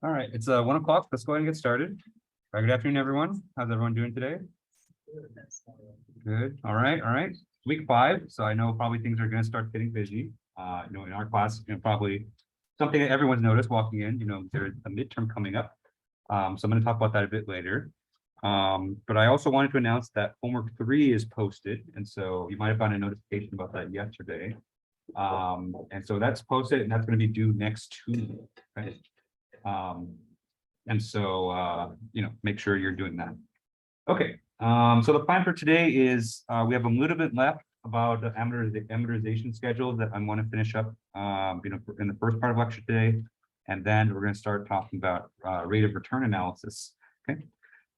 All right, it's 1 o'clock. Let's go ahead and get started. Good afternoon, everyone. How's everyone doing today? Good. All right, all right. Week 5, so I know probably things are going to start getting busy. In our class, probably something that everyone's noticed walking in. There's a midterm coming up. So I'm going to talk about that a bit later. But I also wanted to announce that homework 3 is posted, and so you might have gotten a notification about that yesterday. And so that's posted, and that's going to be due next Tuesday. Right? And so make sure you're doing that. Okay. So the plan for today is we have a little bit left about the amortization schedule that I want to finish up in the first part of lecture today, and then we're going to start talking about rate of return analysis. Okay.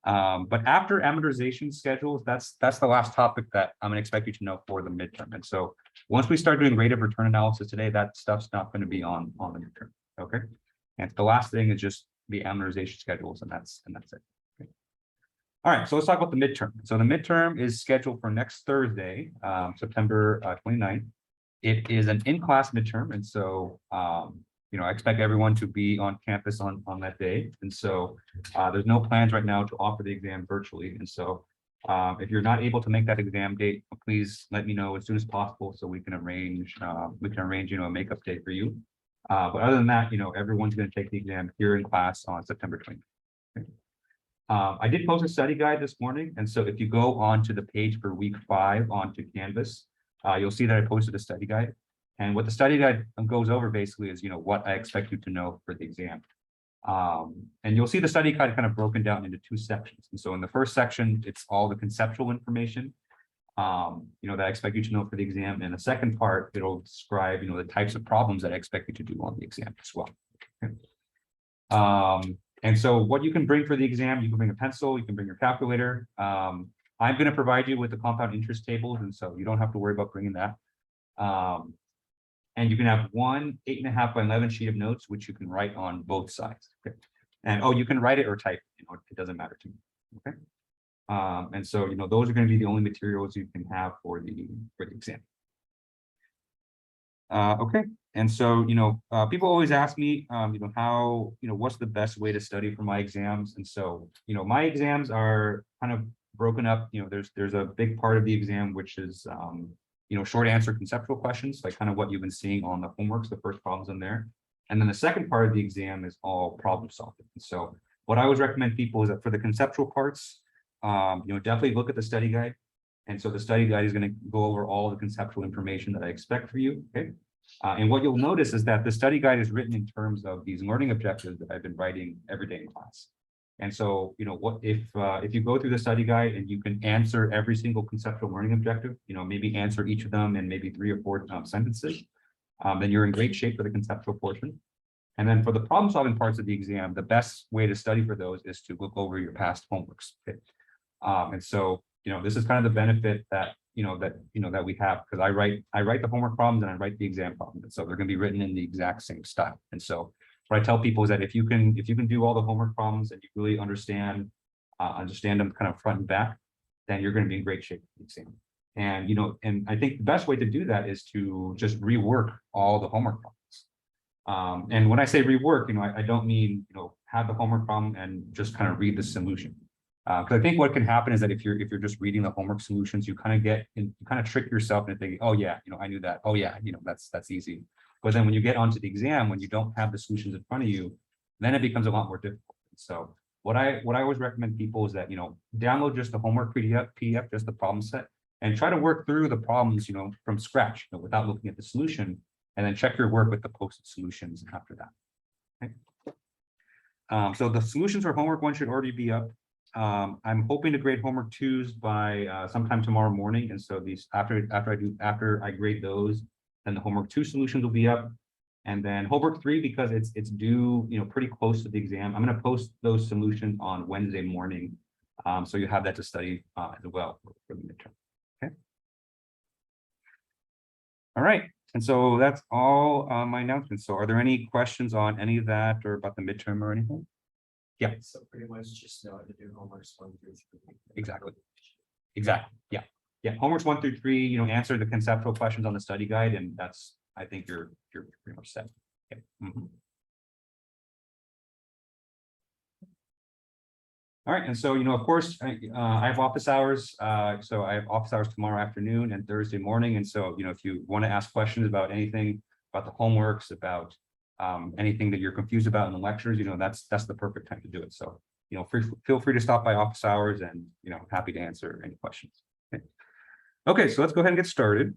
But after amortization schedules, that's the last topic that I'm going to expect you to know for the midterm. And so once we start doing rate of return analysis today, that stuff's not going to be on the midterm. Okay. And the last thing is just the amortization schedules, and that's it. Okay. All right, so let's talk about the midterm. So the midterm is scheduled for next Thursday, September 29th. It is an in-class midterm, and so I expect everyone to be on campus on that day. And so there's no plans right now to offer the exam virtually. And so if you're not able to make that exam date, please let me know as soon as possible so we can arrange a makeup day for you. But other than that, everyone's going to take the exam here in class on September 20th. Okay. I did post a study guide this morning, and so if you go onto the page for week 5 onto Canvas, you'll see that I posted a study guide. And what the study guide goes over basically is, what I expect you to know for the exam. And you'll see the study guide kind of broken down into 2 sections. And so in the first section, it's all the conceptual information, that I expect you to know for the exam. And the second part, it'll describe, the types of problems that I expect you to do on the exam as well. Okay. And so what you can bring for the exam, you can bring a pencil, you can bring your calculator. I'm going to provide you with the compound interest tables, and so you don't have to worry about bringing that. And you can have one 8.5 by 11 sheet of notes, which you can write on both sides. Okay. And you can write it or type, it doesn't matter to me. Okay. And so, those are going to be the only materials you can have for the exam. Okay. And so, people always ask me, how, what's the best way to study for my exams? And so, my exams are kind of broken up. There's a big part of the exam, which is, short answer conceptual questions, like kind of what you've been seeing on the homeworks, the first problems in there. And then the second part of the exam is all problem solving. And so what I always recommend people is that for the conceptual parts, definitely look at the study guide. And so the study guide is going to go over all the conceptual information that I expect for you. Okay. And what you'll notice is that the study guide is written in terms of these learning objectives that I've been writing every day in class. And so, what if you go through the study guide and you can answer every single conceptual learning objective, maybe answer each of them in maybe 3 or 4 sentences, then you're in great shape for the conceptual portion. And then for the problem solving parts of the exam, the best way to study for those is to look over your past homeworks. Okay. And so, this is kind of the benefit that that we have, because I write the homework problems and I write the exam problems. And so they're going to be written in the exact same style. And so what I tell people is that if you can do all the homework problems and you really understand understand them kind of front and back, then you're going to be in great shape for the exam. And, you know, and I think the best way to do that is to just rework all the homework problems. And when I say rework, you know, I don't mean, you know, have the homework problem and just kind of read the solution. Because I think what can happen is that if you're just reading the homework solutions, you kind of trick yourself into thinking, oh yeah, you know, I knew that. Oh yeah, you know, that's easy. But then when you get onto the exam, when you don't have the solutions in front of you, then it becomes a lot more difficult. So what I always recommend people is that, you know, download just the homework PDF, just the problem set, and try to work through the problems, you know, from scratch, you know, without looking at the solution, and then check your work with the posted solutions after that. Okay. So the solutions for homework 1 should already be up. I'm hoping to grade homework 2s by sometime tomorrow morning, and so these after I grade those, then the homework 2 solutions will be up, and then homework 3, because it's due, you know, pretty close to the exam, I'm going to post those solutions on Wednesday morning, so you have that to study as well for the midterm. Okay. All right, and so that's all my announcements. So are there any questions on any of that or about the midterm or anything? Yeah. So pretty much just know how to do homeworks 1 through 3. Exactly. Yeah. Homeworks 1 through 3, you know, answer the conceptual questions on the study guide, and that's, I think you're pretty much set. Okay. All right, and so, you know, of course, I have office hours. So I have office hours tomorrow afternoon and Thursday morning. And so, you know, if you want to ask questions about anything, about the homeworks, about anything that you're confused about in the lectures, you know, that's the perfect time to do it. So, you know, feel free to stop by office hours, and, you know, happy to answer any questions. Okay, so let's go ahead and get started.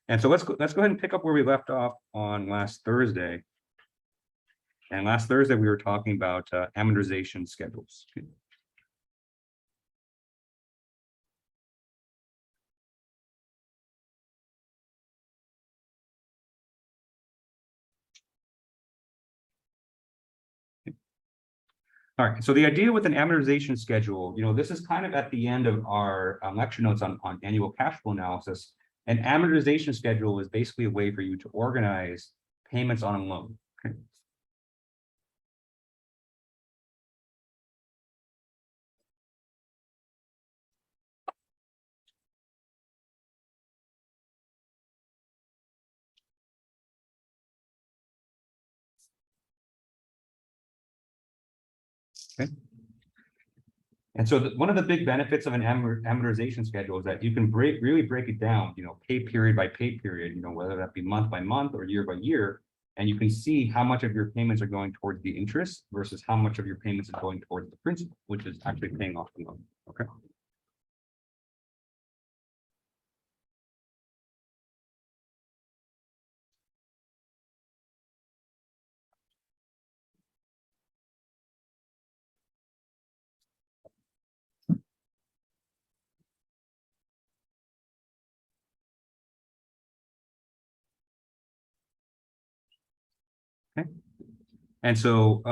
And so let's go ahead and pick up where we left off on last Thursday. And last Thursday, we were talking about amortization schedules. All right, so the idea with an amortization schedule, you know, this is kind of at the end of our lecture notes on annual cash flow analysis. An amortization schedule is basically a way for you to organize payments on a loan. Okay. Okay. And so one of the big benefits of an amortization schedule is that you can really break it down, you know, pay period by pay period, you know, whether that be month by month or year by year, and you can see how much of your payments are going towards the interest versus how much of your payments are going towards the principal, which is actually paying off the loan. Okay. Okay. And so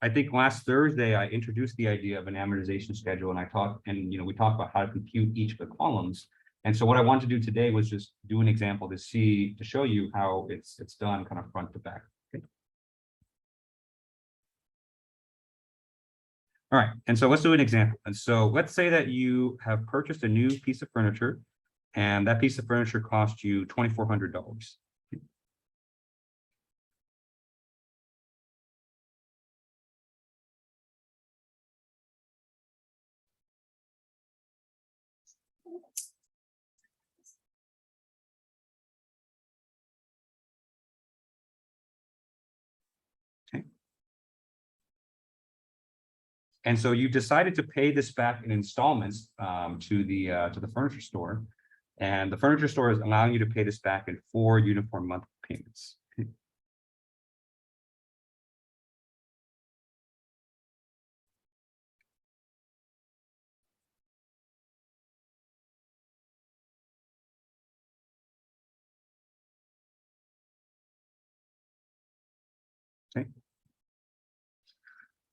I think last Thursday I introduced the idea of an amortization schedule, and we talked about how to compute each of the columns. And so what I wanted to do today was just do an example to show you how it's done kind of front to back. Okay. All right, and so let's do an example. And so let's say that you have purchased a new piece of furniture, and that piece of furniture cost you $2,400. Okay. And so you decided to pay this back in installments to the furniture store, and the furniture store is allowing you to pay this back in 4 uniform monthly payments. Okay.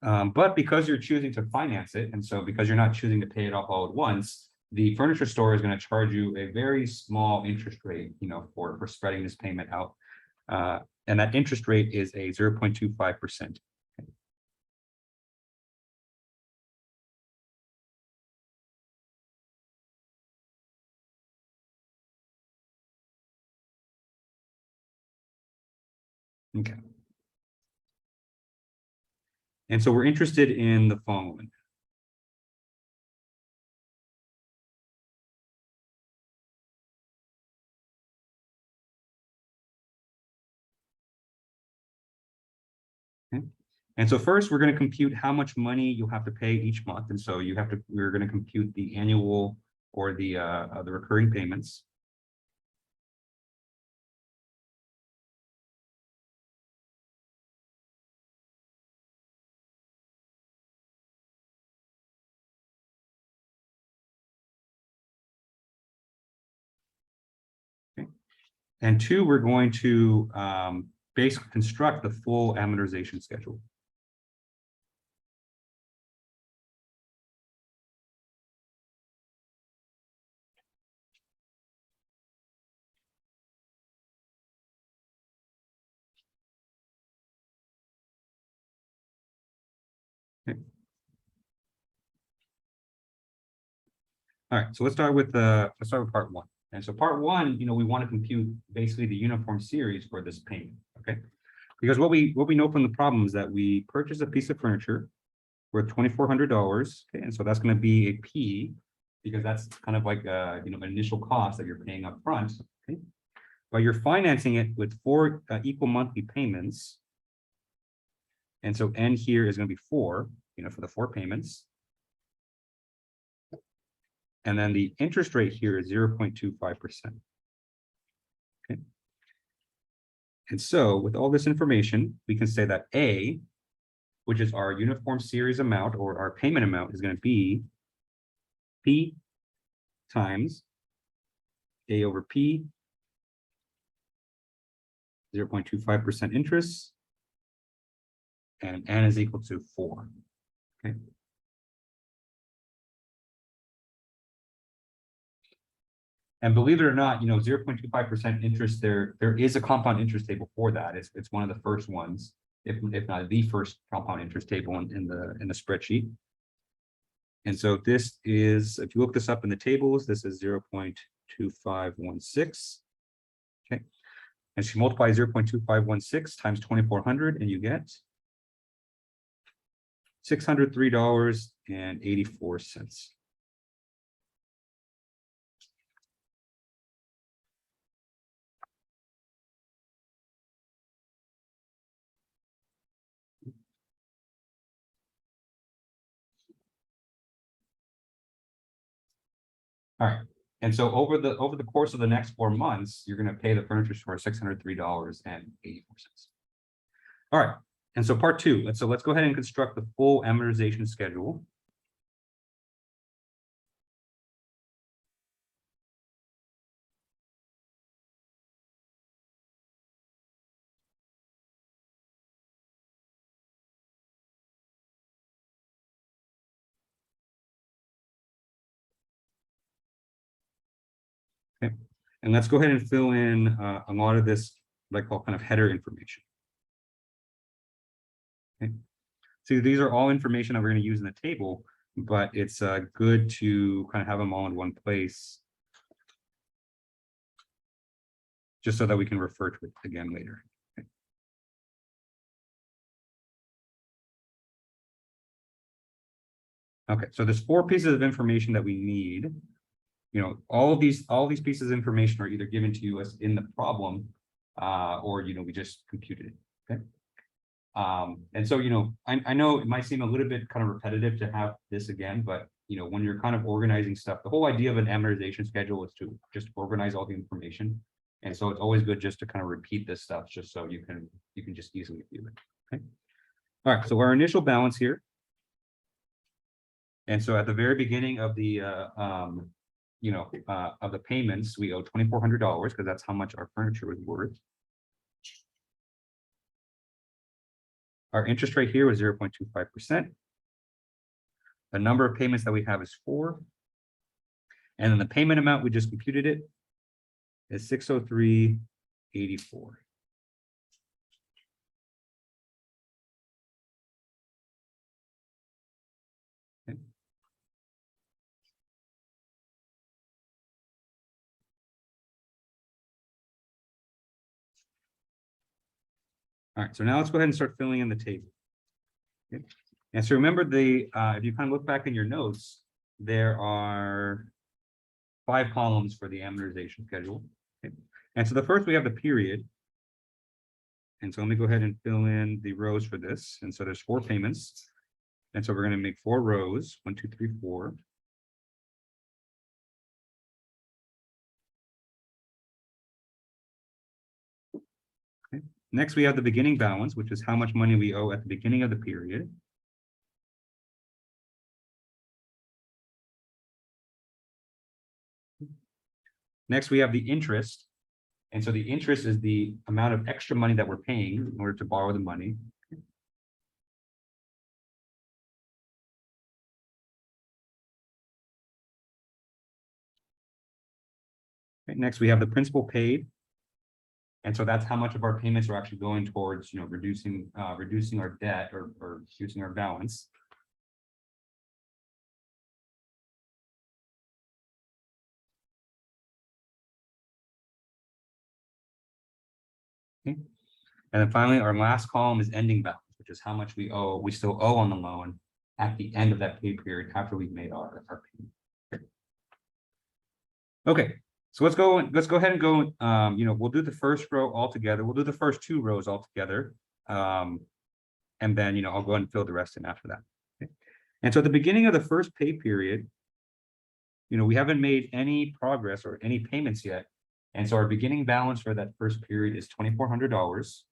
But because you're choosing to finance it, and so because you're not choosing to pay it off all at once, the furniture store is going to charge you a very small interest rate, you know, for spreading this payment out. And that interest rate is a 0.25%. Okay. And so we're interested in the following. Okay. And so first, we're going to compute how much money you'll have to pay each month. And so we're going to compute the annual or the recurring payments. Okay. And two, we're going to basically construct the full amortization schedule. Okay. All right, so let's start with part one. And so part one, we want to compute basically the uniform series for this payment. Okay. Because what we know from the problem is that we purchase a piece of furniture worth $2,400. Okay, and so that's going to be a P, because that's kind of like an initial cost that you're paying up front. Okay, but you're financing it with 4 equal monthly payments, and so N here is going to be 4, for the 4 payments, and then the interest rate here is 0.25%. Okay, and so with all this information, we can say that A, which is our uniform series amount or our payment amount, is going to be P times A over P, 0.25% interest, and N is equal to 4. Okay. And believe it or not, 0.25% interest, there is a compound interest table for that. It's one of the first ones, if not the first compound interest table in the spreadsheet. And so this is, if you look this up in the tables, this is 0.2516. Okay. And she multiplies 0.2516 times 2,400, and you get $603.84. All right. And so over the course of the next 4 months, you're going to pay the furniture store $603.84. All right. And so part two, let's go ahead and construct the full amortization schedule. Okay. And let's go ahead and fill in a lot of this, what I call kind of header information. Okay. So these are all information that we're going to use in the table, but it's good to kind of have them all in one place, just so that we can refer to it again later. Okay. Okay, so there's 4 pieces of information that we need. All these pieces of information are either given to us in the problem, or we just computed it. Okay. And so I know it might seem a little bit kind of repetitive to have this again, but when you're kind of organizing stuff, the whole idea of an amortization schedule is to just organize all the information. And so it's always good just to kind of repeat this stuff, just so you can just easily view it. Okay. All right, so our initial balance here. And so at the very beginning of the of the payments, we owe $2,400, because that's how much our furniture was worth. Our interest rate here was 0.25%. The number of payments that we have is 4. And then the payment amount, we just computed it, is $603.84. Okay. All right, so now let's go ahead and start filling in the table. Okay. And so remember if you kind of look back in your notes, there are 5 columns for the amortization schedule. Okay. And so the first we have the period. And so let me go ahead and fill in the rows for this. And so there's 4 payments. And so we're going to make 4 rows, 1, 2, 3, 4. Okay. Next, we have the beginning balance, which is how much money we owe at the beginning of the period. Next, we have the interest. And so the interest is the amount of extra money that we're paying in order to borrow the money. Okay, next, we have the principal paid. And so that's how much of our payments are actually going towards, reducing our debt or reducing our balance. Okay. And then finally, our last column is ending balance, which is how much we still owe on the loan at the end of that pay period after we've made our payment. Okay, so let's go ahead and go, we'll do the first row all together. We'll do the first 2 rows all together. And then, I'll go ahead and fill the rest in after that. Okay. And so at the beginning of the first pay period, we haven't made any progress or any payments yet. And so our beginning balance for that first period is $2,400.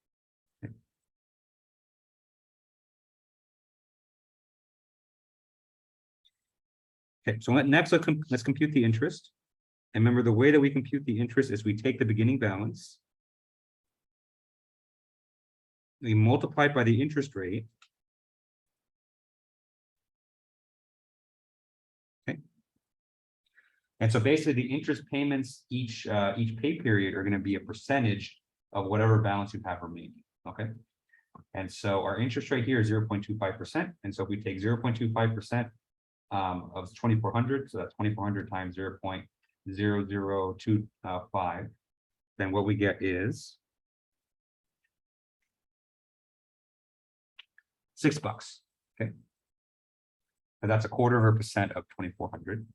Okay, so next let's compute the interest. And remember, the way that we compute the interest is we take the beginning balance, we multiply it by the interest rate. Okay. And so basically the interest payments each pay period are going to be a percentage of whatever balance you have remaining. Okay. And so our interest rate here is 0.25%. And so if we take 0.25% of 2,400, so that's 2,400 times 0.0025, then what we get is $6. Okay. And that's 0.25% of 2,400.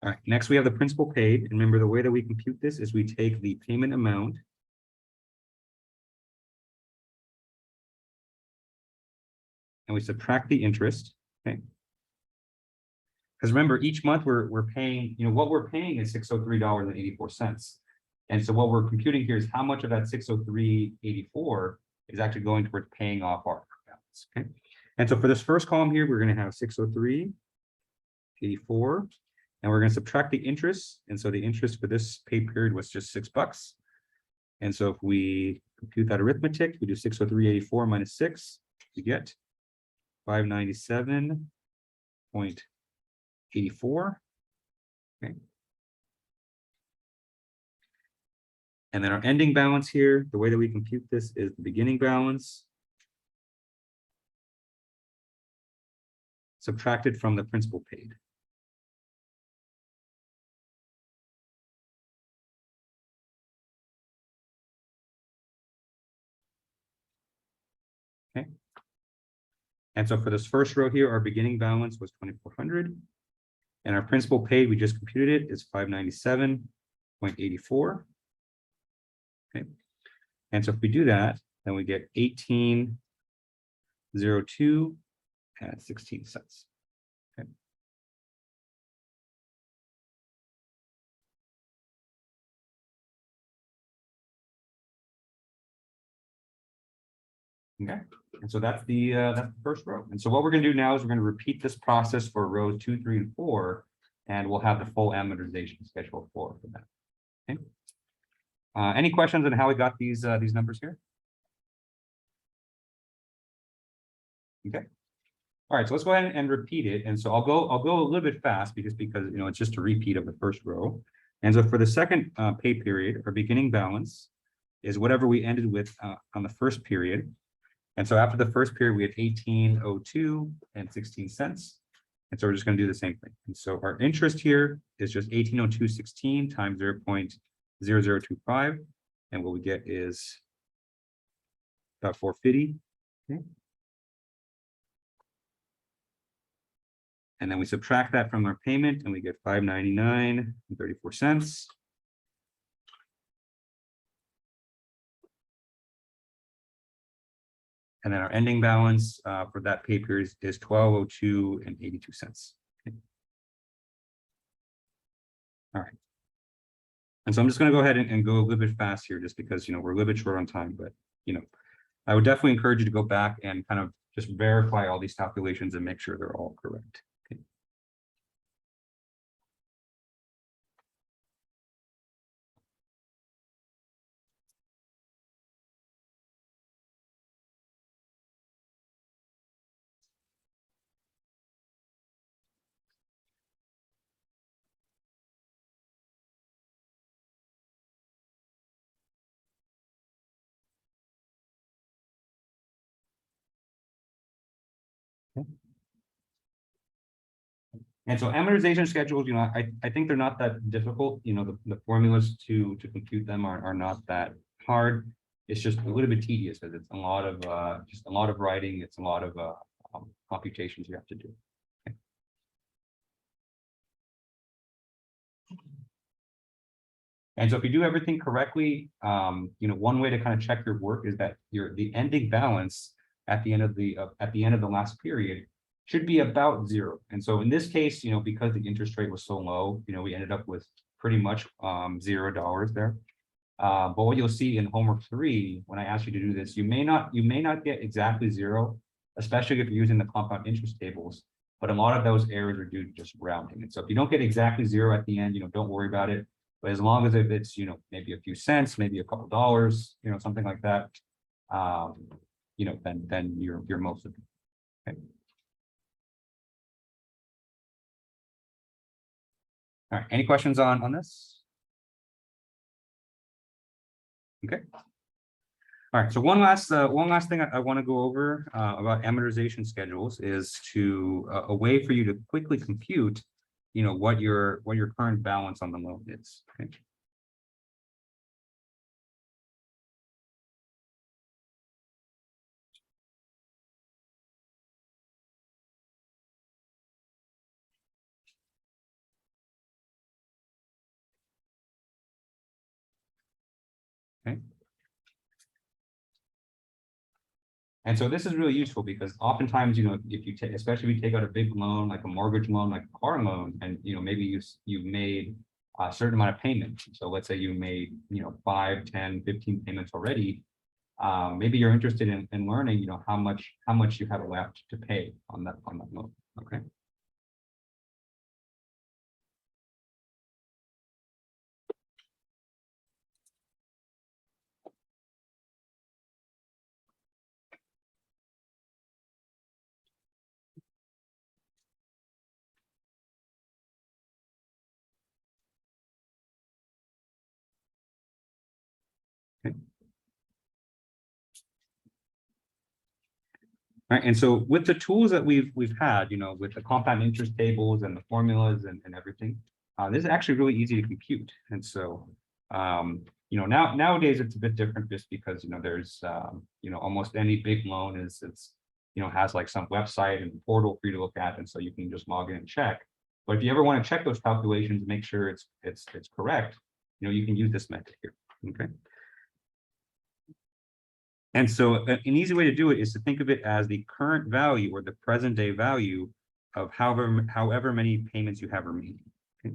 All right, next we have the principal paid. And remember, the way that we compute this is we take the payment amount and we subtract the interest. Okay. Because remember, each month we're paying, what we're paying is $603.84. And so what we're computing here is how much of that $603.84 is actually going towards paying off our balance. Okay. And so for this first column here, we're going to have $603.84. And we're going to subtract the interest. And so the interest for this pay period was just $6. And so if we compute that arithmetic, we do 603.84 minus 6, we get 597.84. Okay. And then our ending balance here, the way that we compute this is the beginning balance subtracted from the principal paid. Okay. And so for this first row here, our beginning balance was 2,400. And our principal paid, we just computed it, is 597.84. Okay. And so if we do that, then we get 1802 and 16 cents. Okay. Okay. And so that's the first row. And so what we're going to do now is we're going to repeat this process for rows 2, 3, and 4, and we'll have the full amortization schedule for that. Okay. Any questions on how we got these numbers here? Okay. All right, so let's go ahead and repeat it. And so I'll go a little bit fast because it's just a repeat of the first row. And so for the second pay period, our beginning balance is whatever we ended with on the first period. And so after the first period, we had 1802 and 16 cents. And so we're just going to do the same thing. And so our interest here is just 1802.16 times 0.0025. And what we get is about 450. Okay. And then we subtract that from our payment and we get $599.34. And then our ending balance for that pay period is $12.0282. Okay. All right. And so I'm just going to go ahead and go a little bit fast here just because, you know, we're a little bit short on time, but, you know, I would definitely encourage you to go back and kind of just verify all these calculations and make sure they're all correct. Okay. And so amortization schedules, you know, I think they're not that difficult. You know, the formulas to compute them are not that hard. It's just a little bit tedious because it's a lot of just a lot of writing. It's a lot of computations you have to do. Okay. And so if you do everything correctly, you know, one way to kind of check your work is that the ending balance at the end of the last period should be about zero. And so in this case, you know, because the interest rate was so low, you know, we ended up with pretty much $0 there. But what you'll see in homework 3, when I ask you to do this, you may not get exactly zero, especially if you're using the compound interest tables. But a lot of those errors are due to just rounding. And so if you don't get exactly zero at the end, you know, don't worry about it. But as long as if it's, you know, maybe a few cents, maybe a couple dollars, you know, something like that, you know, then you're most of it. Okay. All right, any questions on this? Okay. All right, so one last thing I want to go over about amortization schedules is a way for you to quickly compute, you know, what your current balance on the loan is. Okay. Okay. And so this is really useful because oftentimes, you know, if you take, especially if you take out a big loan, like a mortgage loan, like a car loan, and, you know, maybe you've made a certain amount of payments. So let's say you made, you know, 5, 10, 15 payments already. Maybe you're interested in learning, you know, how much you have left to pay on that loan. Okay. Okay. Right, and so with the tools that we've had, you know, with the compound interest tables and the formulas and everything, this is actually really easy to compute. And so, you know, nowadays it's a bit different just because, you know, there's, you know, almost any big loan it's, you know, has like some website and portal for you to look at, and so you can just log in and check. But if you ever want to check those calculations, make sure it's correct, you know, you can use this method here. Okay. And so an easy way to do it is to think of it as the current value or the present day value of however many payments you have remaining. Okay.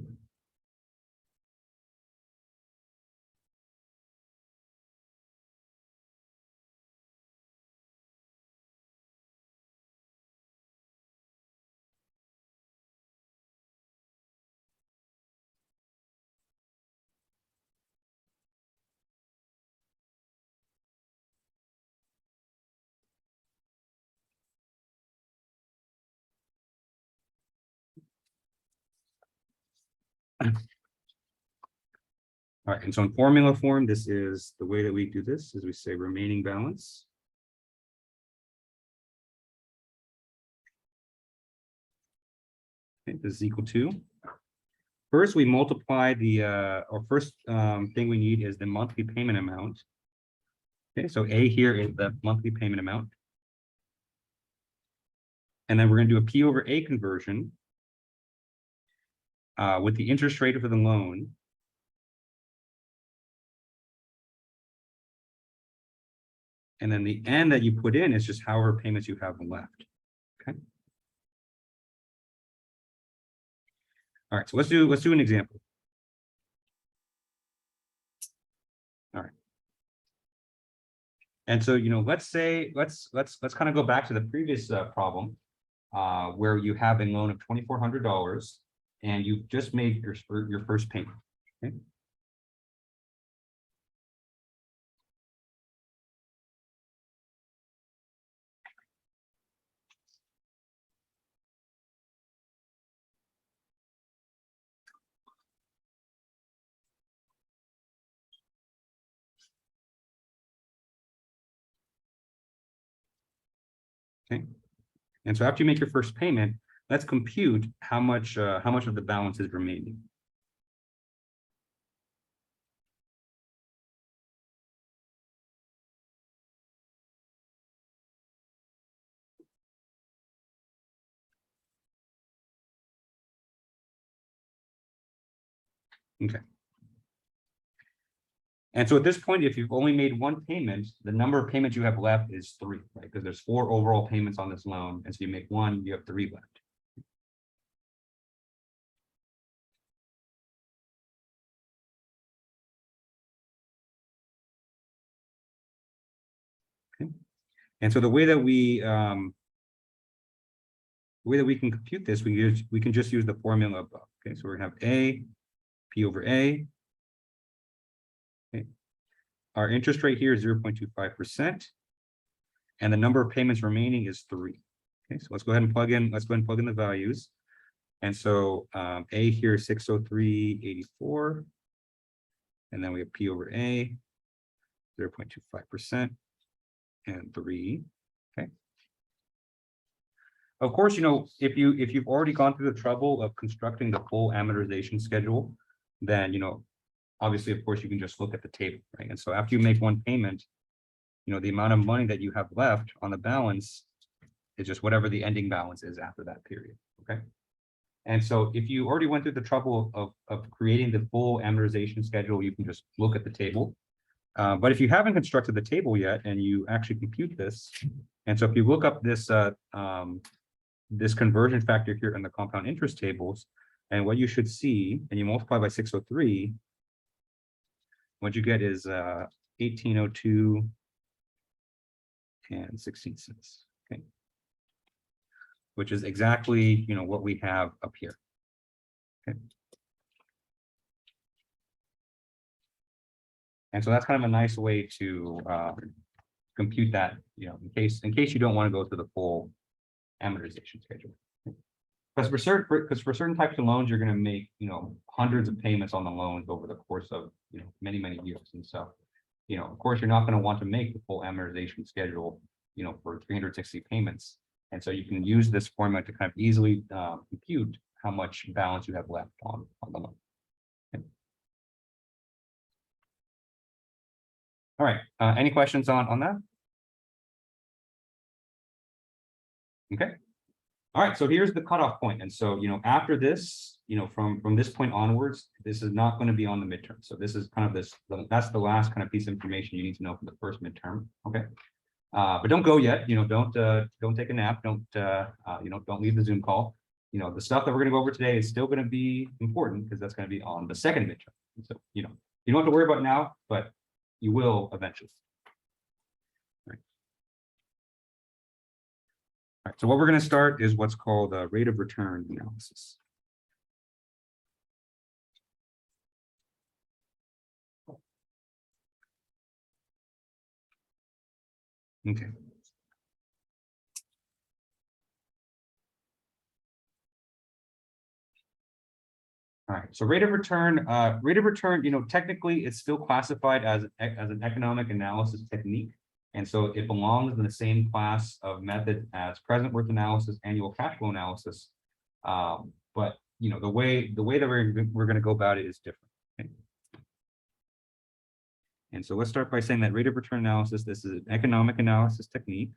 All right, and so in formula form, this is the way that we do this, is we say remaining balance. Okay, this is equal to. First, we multiply the or first thing we need is the monthly payment amount. Okay, so A here is the monthly payment amount. And then we're going to do a P over A conversion with the interest rate for the loan. And then the N that you put in is just however payments you have left. Okay. All right, so let's do an example. All right. And so, let's say, let's kind of go back to the previous problem where you have a loan of $2,400 and you've just made your first payment. Okay. Okay. And so after you make your first payment, let's compute how much of the balance is remaining. Okay. And so at this point, if you've only made one payment, the number of payments you have left is 3, right? Because there's 4 overall payments on this loan. And so you make 1, you have 3 left. Okay. And so the way that we can compute this, we can just use the formula above. Okay, so we're gonna have A, P over A. Okay. Our interest rate here is 0.25%. And the number of payments remaining is 3. Okay, so let's go ahead and plug in the values. And so A here is 603.84. And then we have P over A, 0.25%, and 3. Okay. Of course, if you've already gone through the trouble of constructing the full amortization schedule, then obviously, of course, you can just look at the table, right? And so after you make one payment, the amount of money that you have left on the balance is just whatever the ending balance is after that period. Okay. And so if you already went through the trouble of creating the full amortization schedule, you can just look at the table. But if you haven't constructed the table yet and you actually compute this, and so if you look up this this conversion factor here in the compound interest tables, and what you should see, and you multiply by 603, what you get is 1802 and 16 cents. Okay, which is exactly what we have up here. Okay. And so that's kind of a nice way to compute that, in case you don't want to go through the full amortization schedule. Because for certain types of loans, you're going to make hundreds of payments on the loans over the course of many years, and so of course you're not going to want to make the full amortization schedule for 360 payments, and so you can use this formula to kind of easily compute how much balance you have left on the loan. Okay. All right. Any questions on that? Okay. All right. So here's the cutoff point. And so, after this, from this point onwards, this is not going to be on the midterm. So this is kind of that's the last kind of piece of information you need to know for the first midterm. Okay. But don't go yet. Don't take a nap. Don't leave the Zoom call. The stuff that we're going to go over today is still going to be important because that's going to be on the second midterm. And so, you don't have to worry about it now, but you will eventually. All right, so what we're going to start is what's called a rate of return analysis. Okay. All right, so rate of return, technically it's still classified as an economic analysis technique. And so it belongs in the same class of method as present worth analysis, annual cash flow analysis. but the way that we're going to go about it is different. Okay? And so let's start by saying that rate of return analysis, this is an economic analysis technique.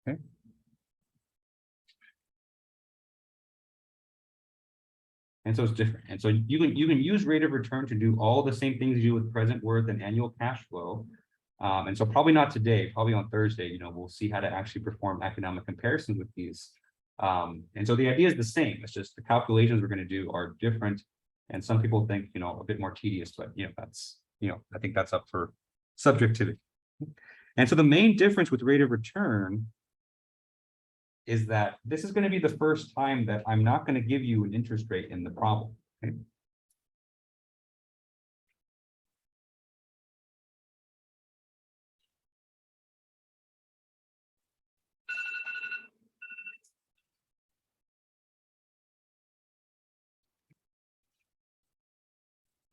Okay. And so it's different. And so you can use rate of return to do all the same things you do with present worth and annual cash flow. And so probably not today, probably on Thursday, we'll see how to actually perform economic comparisons with these. And so the idea is the same. It's just the calculations we're going to do are different. And some people think, a bit more tedious, but that's, I think that's up for subjectivity. And so the main difference with rate of return is that this is going to be the first time that I'm not going to give you an interest rate in the problem. Okay?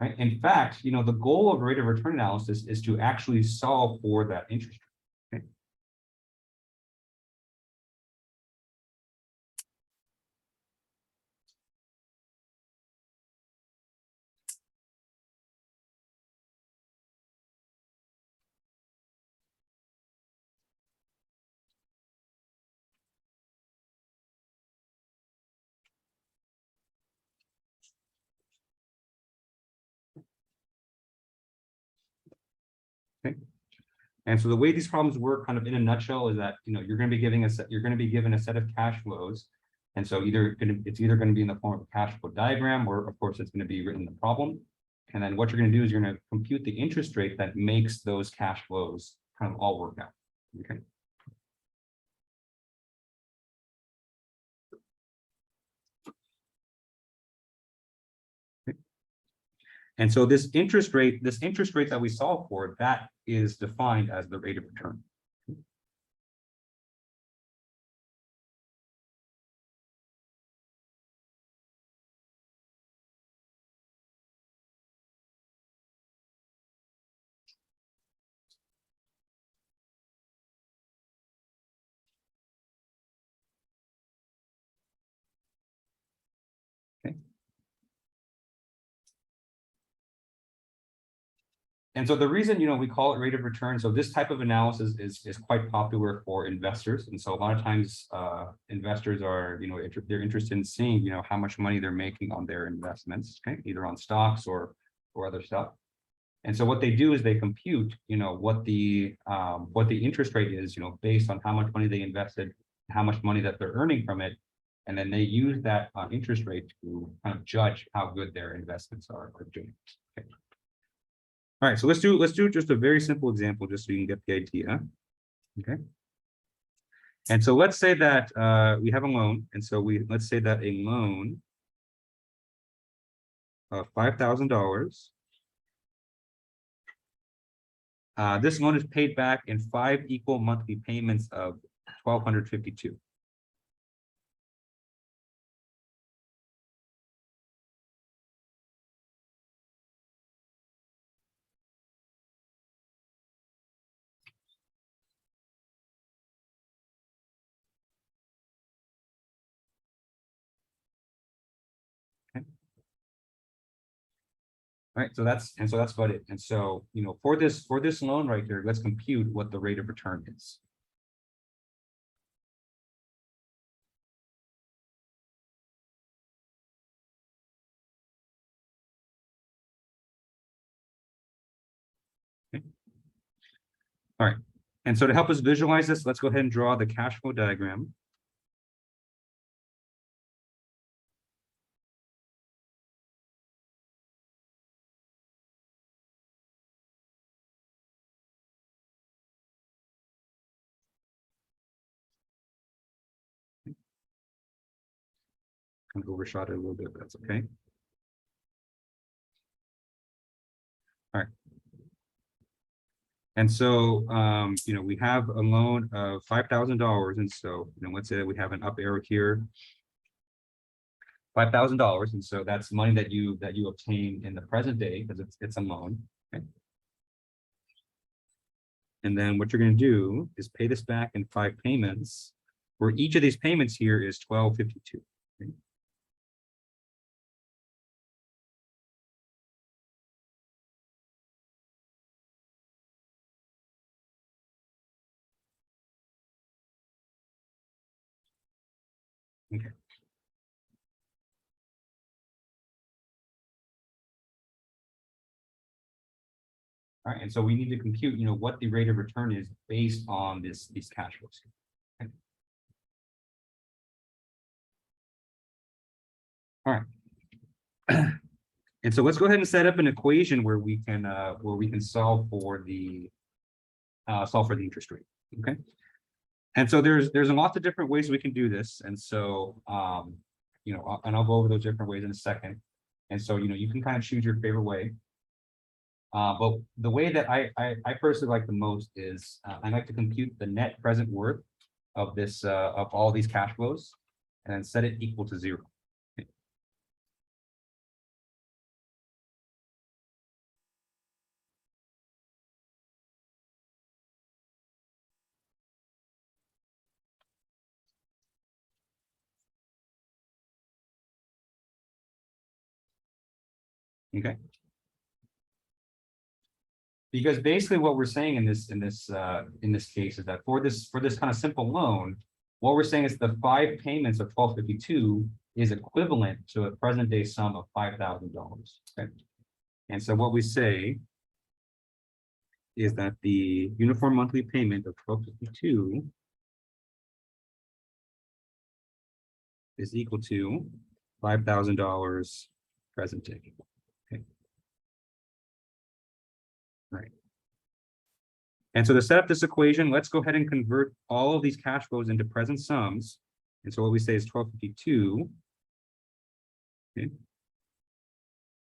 Right? In fact, the goal of rate of return analysis is to actually solve for that interest rate. Okay? Okay. And so the way these problems work, kind of in a nutshell, is that you're going to be given a set of cash flows, and so it's either going to be in the form of a cash flow diagram, or of course it's going to be written in the problem. And then what you're going to do is you're going to compute the interest rate that makes those cash flows kind of all work out. Okay. And so this interest rate that we solve for, that is defined as the rate of return. Okay. And so the reason, we call it rate of return, so this type of analysis is quite popular for investors. And so a lot of times investors are, they're interested in seeing, how much money they're making on their investments, okay, either on stocks or other stuff. And so what they do is they compute, what the interest rate is, based on how much money they invested, how much money that they're earning from it. And then they use that interest rate to kind of judge how good their investments are doing. Okay. All right, so let's do just a very simple example, just so you can get the idea. Okay. And so let's say that we have a loan, and so let's say that a loan of $5,000. This loan is paid back in 5 equal monthly payments of $1,252. Okay. All right, so that's about it. And so, for this loan right here, let's compute what the rate of return is. Okay. All right, and so to help us visualize this, let's go ahead and draw the cash flow diagram. Kind of overshot it a little bit, but that's okay. All right. And so, we have a loan of $5,000. And so, let's say that we have an up arrow here. $5,000. And so that's money that you obtain in the present day because it's a loan. Okay. And then what you're going to do is pay this back in 5 payments, where each of these payments here is $1,252. Okay. Okay. All right, and so we need to compute, what the rate of return is based on these cash flows. Okay. All right. And so let's go ahead and set up an equation where we can solve for the interest rate. Okay. And so there's a lot of different ways we can do this. And so, and I'll go over those different ways in a second. And so, you can kind of choose your favorite way. But the way that I personally like the most is I like to compute the net present worth of this of all these cash flows and then set it equal to 0. Okay. Because basically what we're saying in this case is that for this kind of simple loan, what we're saying is the 5 payments of $1,252 is equivalent to a present day sum of $5,000. Okay. And so what we say is that the uniform monthly payment of $1,252 is equal to $5,000 present day. Okay. Right. And so to set up this equation, let's go ahead and convert all of these cash flows into present sums. And so what we say is $1,252. Okay.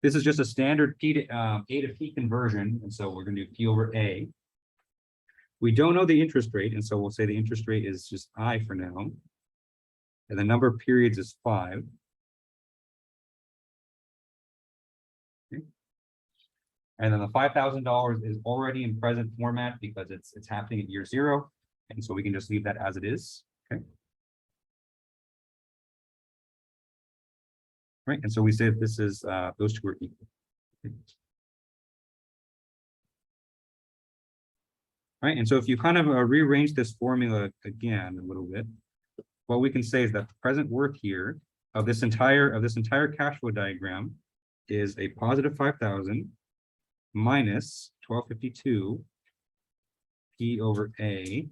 This is just a standard A to P conversion. And so we're going to do P over A. We don't know the interest rate. And so we'll say the interest rate is just I for now. And the number of periods is 5. Okay. And then the $5,000 is already in present format because it's happening at year 0. And so we can just leave that as it is. Okay. Right. And so we say that this is those two are equal. Okay. Right. And so if you kind of rearrange this formula again a little bit, what we can say is that the present worth here of this entire cash flow diagram is a positive 5,000 minus 1,252 P over A,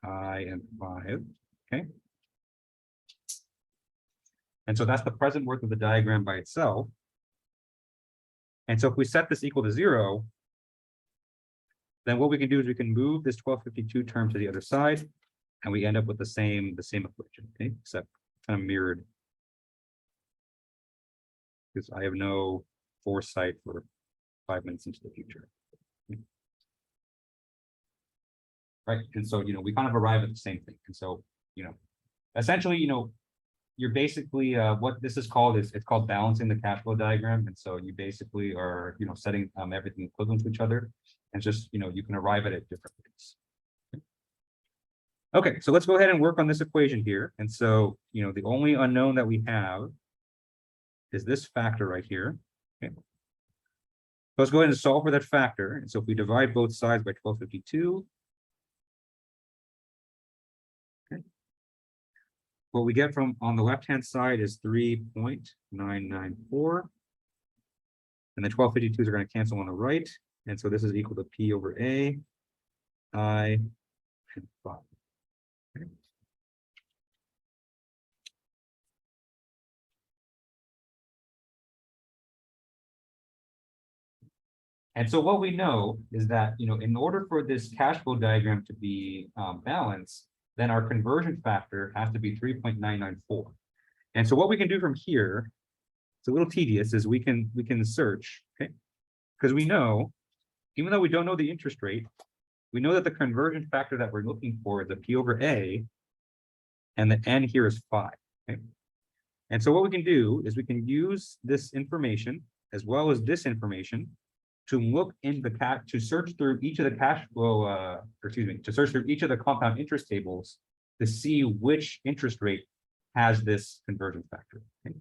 I and 5. Okay. And so that's the present worth of the diagram by itself. And so if we set this equal to 0, then what we can do is we can move this 1,252 term to the other side, and we end up with the same equation, okay, except kind of mirrored. Because I have no foresight for 5 minutes into the future. Right. And so, we kind of arrive at the same thing. And so, essentially, you're basically what this is called is it's called balancing the cash flow diagram. And so you basically are, setting everything equivalent to each other. And just, you can arrive at it different ways. Okay, so let's go ahead and work on this equation here. And so, the only unknown that we have is this factor right here. Okay. So let's go ahead and solve for that factor. And so if we divide both sides by 1,252, okay, what we get from on the left-hand side is 3.994. And the 1,252s are going to cancel on the right. And so this is equal to P over A, I, and 5. Okay. And so what we know is that, in order for this cash flow diagram to be balanced, then our conversion factor has to be 3.994. And so what we can do from here, it's a little tedious, is we can search, okay? Because we know, even though we don't know the interest rate, we know that the conversion factor that we're looking for is a P over A, and the N here is 5. Okay? And so what we can do is we can use this information as well as this information to look in the to search through each of the cash flow, to search through each of the compound interest tables to see which interest rate has this conversion factor. Okay?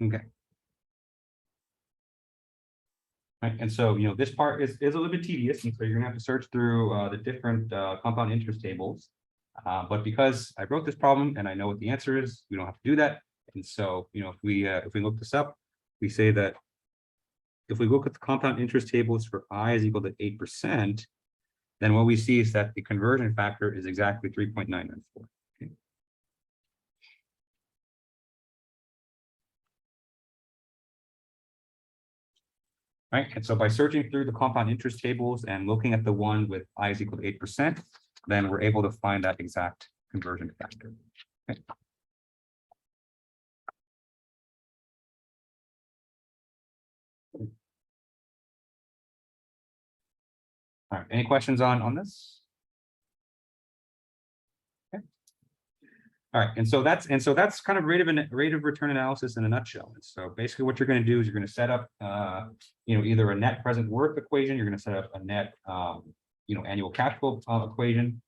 Okay. Right, and so, this part is a little bit tedious, and so you're gonna have to search through the different compound interest tables. But because I wrote this problem and I know what the answer is, we don't have to do that. And so, if we look this up, we say that if we look at the compound interest tables for I is equal to 8%, then what we see is that the conversion factor is exactly 3.994. Okay. Right, and so by searching through the compound interest tables and looking at the one with I is equal to 8%, then we're able to find that exact conversion factor. Okay. All right, any questions on this? Okay. All right, and so that's kind of rate of return analysis in a nutshell. And so basically what you're going to do is you're going to set up either a net present worth equation, you're going to set up a net annual cash flow equation,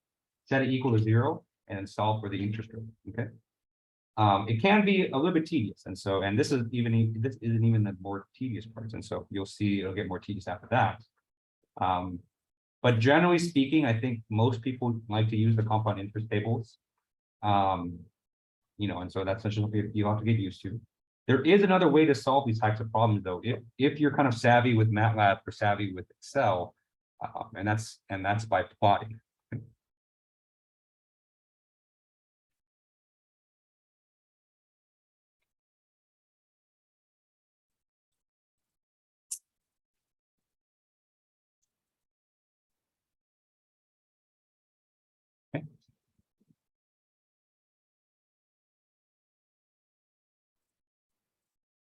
set it equal to 0, and solve for the interest rate. Okay. It can be a little bit tedious, and this isn't even the more tedious parts, and so you'll see it'll get more tedious after that. But generally speaking, I think most people like to use the compound interest tables. And so that's something you have to get used to. There is another way to solve these types of problems, though, if you're kind of savvy with MATLAB or savvy with Excel, and that's by plotting. Okay.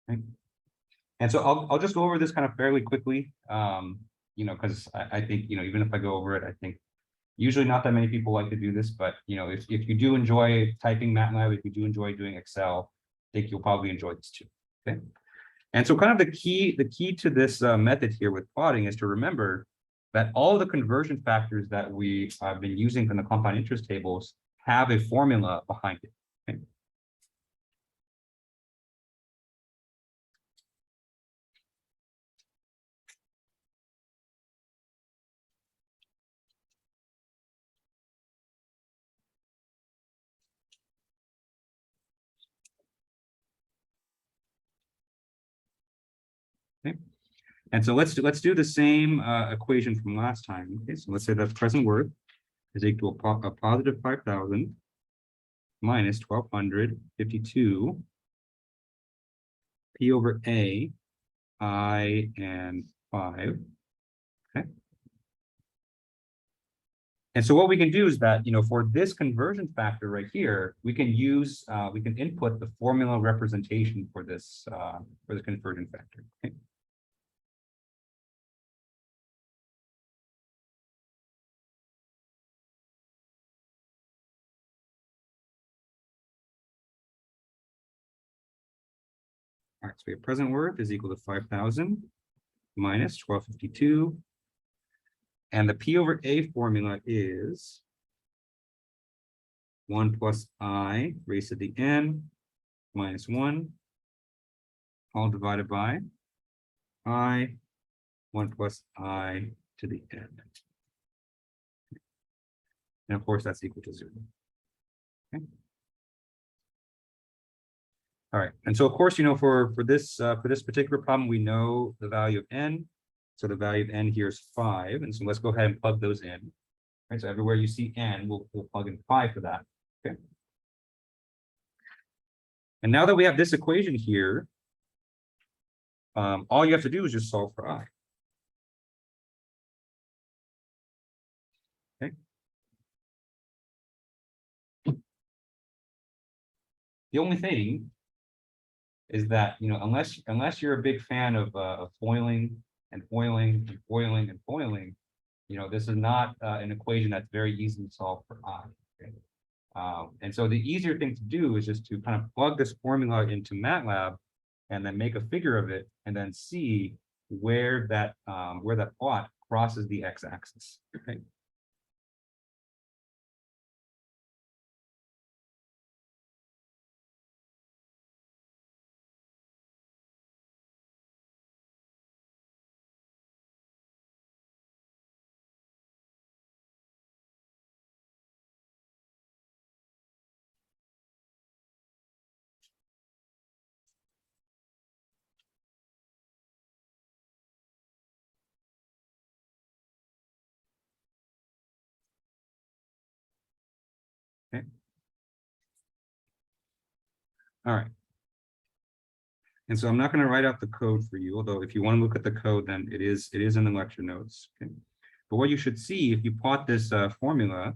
Okay. And so I'll just go over this kind of fairly quickly, because I think, even if I go over it, I think usually not that many people like to do this, but, if you do enjoy typing MATLAB, if you do enjoy doing Excel, I think you'll probably enjoy this too. Okay. And so kind of the key to this method here with plotting is to remember that all the conversion factors that we have been using from the compound interest tables have a formula behind it. Okay. Okay. And so let's do the same equation from last time. Okay, so let's say that present worth is equal to a positive 5,000 minus 1,252 P over A, I and 5. Okay. And so what we can do is that, for this conversion factor right here, we can input the formula representation for this conversion factor. Okay. All right, so we have present worth is equal to 5,000 minus 1,252. And the P over A formula is 1 plus I raised to the n minus 1, all divided by I, 1 plus I to the n. And of course, that's equal to 0. Okay. All right, and so of course, for this particular problem, we know the value of n. So the value of n here is 5, and so let's go ahead and plug those in. Right, so everywhere you see n, we'll plug in 5 for that. Okay. And now that we have this equation here, all you have to do is just solve for I. Okay. The only thing is that, unless you're a big fan of foiling and foiling and foiling and foiling, this is not an equation that's very easy to solve for I. Okay? And so the easier thing to do is just to kind of plug this formula into MATLAB and then make a figure of it and then see where that plot crosses the x-axis. Okay. Okay. All right. And so I'm not going to write out the code for you, although if you want to look at the code, then it is in the lecture notes. Okay. But what you should see if you plot this formula,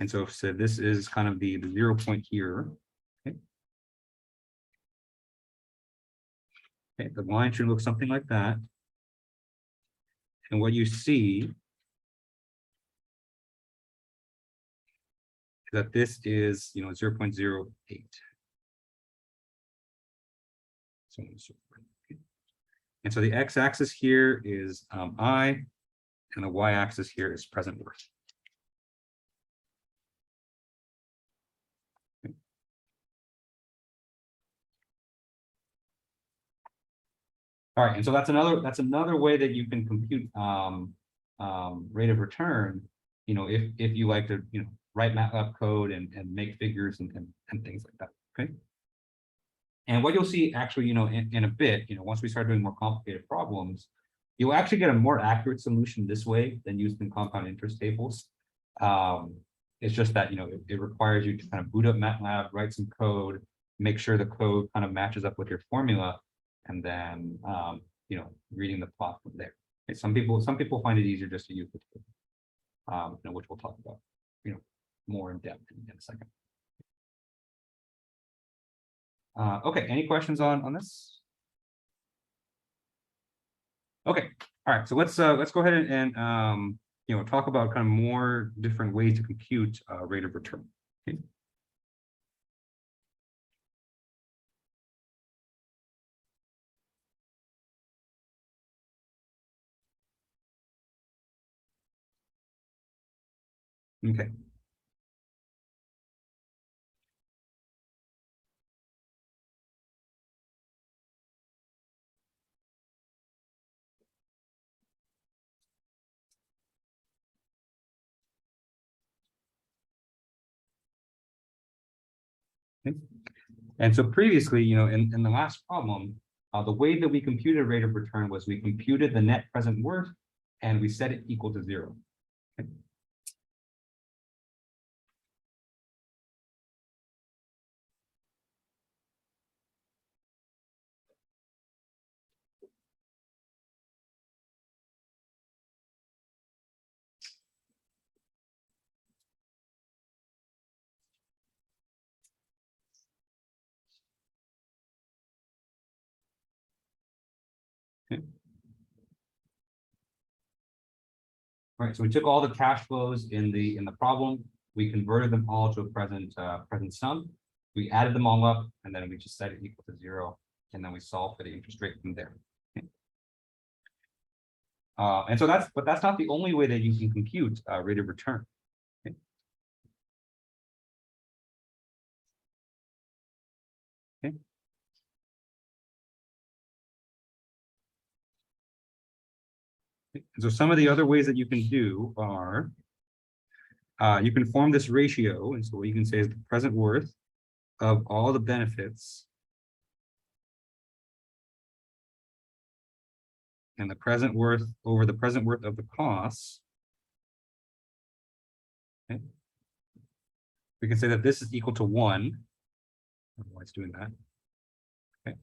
and so this is kind of the 0 point here. Okay. Okay, the line should look something like that. And what you see is that this is 0 0.08. So on and so forth. Okay. And so the x-axis here is I, and the y-axis here is present worth. Okay. All right, and so that's another way that you can compute rate of return. If you like to write MATLAB code and make figures and things like that. Okay. And what you'll see actually, in a bit, once we start doing more complicated problems, you'll actually get a more accurate solution this way than using compound interest tables. It's just that, it requires you to kind of boot up MATLAB, write some code, make sure the code kind of matches up with your formula, and then, reading the plot from there. Okay, some people find it easier just to use the table, which we'll talk about, more in depth in a second. Okay, any questions on this? Okay, all right, so let's go ahead and talk about kind of more different ways to compute rate of return. Okay. Okay. And so previously, in the last problem, the way that we computed rate of return was we computed the net present worth and we set it equal to 0. Okay. Okay. All right, so we took all the cash flows in the problem, we converted them all to a present sum, we added them all up, and then we just set it equal to 0, and then we solve for the interest rate from there. Okay. And so that's not the only way that you can compute rate of return. Okay. Okay. So some of the other ways that you can do are, you can form this ratio, and so what you can say is the present worth of all the benefits and the present worth over the present worth of the costs. Okay. We can say that this is equal to 1. I don't know why it's doing that. Okay.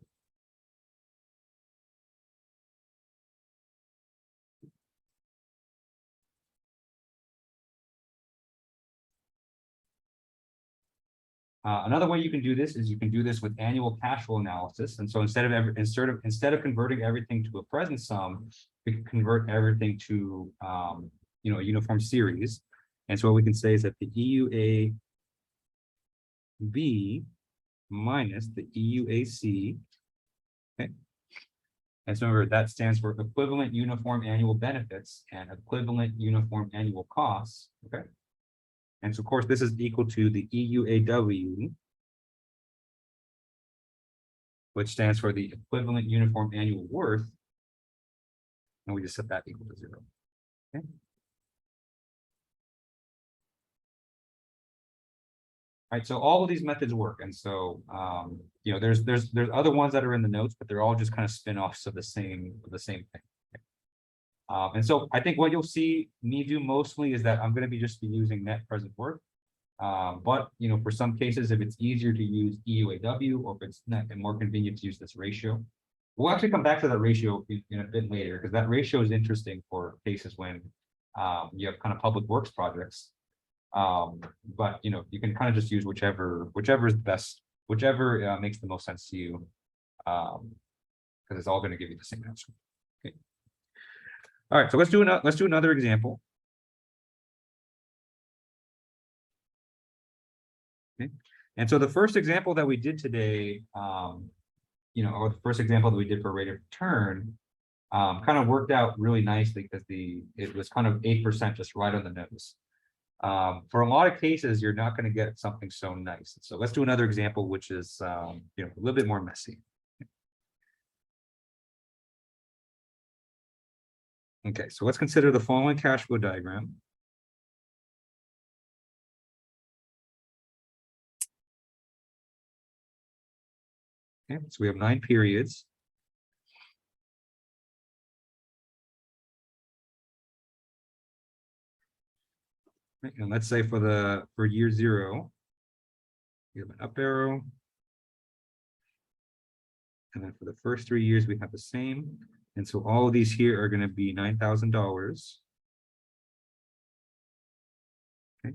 Another way you can do this is you can do this with annual cash flow analysis. And so instead of converting everything to a present sum, we can convert everything to a uniform series. And so what we can say is that the EUAB minus the EUAC. Okay. And so remember, that stands for equivalent uniform annual benefits and equivalent uniform annual costs. Okay. And so, of course, this is equal to the EUAW, which stands for the equivalent uniform annual worth. And we just set that equal to 0. Okay. All right, so all of these methods work. And so, there's other ones that are in the notes, but they're all just kind of spin-offs of the same thing. And so I think what you'll see me do mostly is that I'm going to be using net present worth. But for some cases, if it's easier to use EUAW or if it's not more convenient to use this ratio, we'll actually come back to that ratio in a bit later, because that ratio is interesting for cases when you have kind of public works projects. But you can kind of just use whichever is best, whichever makes the most sense to you, because it's all going to give you the same answer. Okay. All right, so let's do another example. Okay. And so the first example that we did today, or the first example that we did for rate of return, kind of worked out really nicely because it was kind of 8% just right on the nose. For a lot of cases, you're not going to get something so nice. So let's do another example, which is a little bit more messy. Okay, so let's consider the following cash flow diagram. Okay, so we have 9 periods. Okay, and let's say for year 0, we have an up arrow. And then for the first 3 years, we have the same. And so all of these here are going to be $9,000. Okay.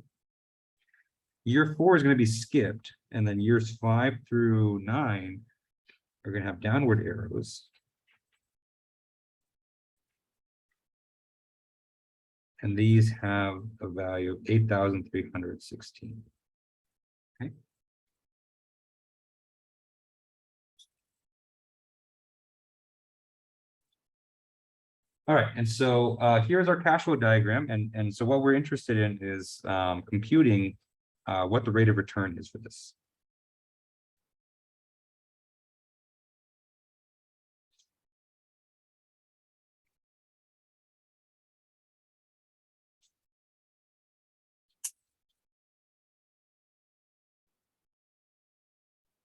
Year 4 is going to be skipped. And then years 5 through 9 are going to have downward arrows. And these have a value of 8,316. Okay. All right, and so here's our cash flow diagram, and so what we're interested in is computing what the rate of return is for this.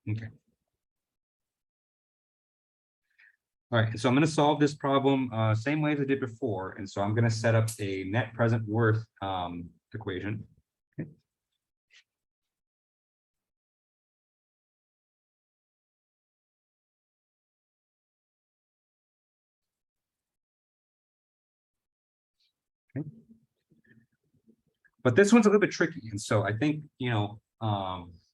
Okay. All right, so I'm going to solve this problem same way as I did before, and so I'm going to set up a net present worth equation. Okay. Okay. But this one's a little bit tricky, and so I think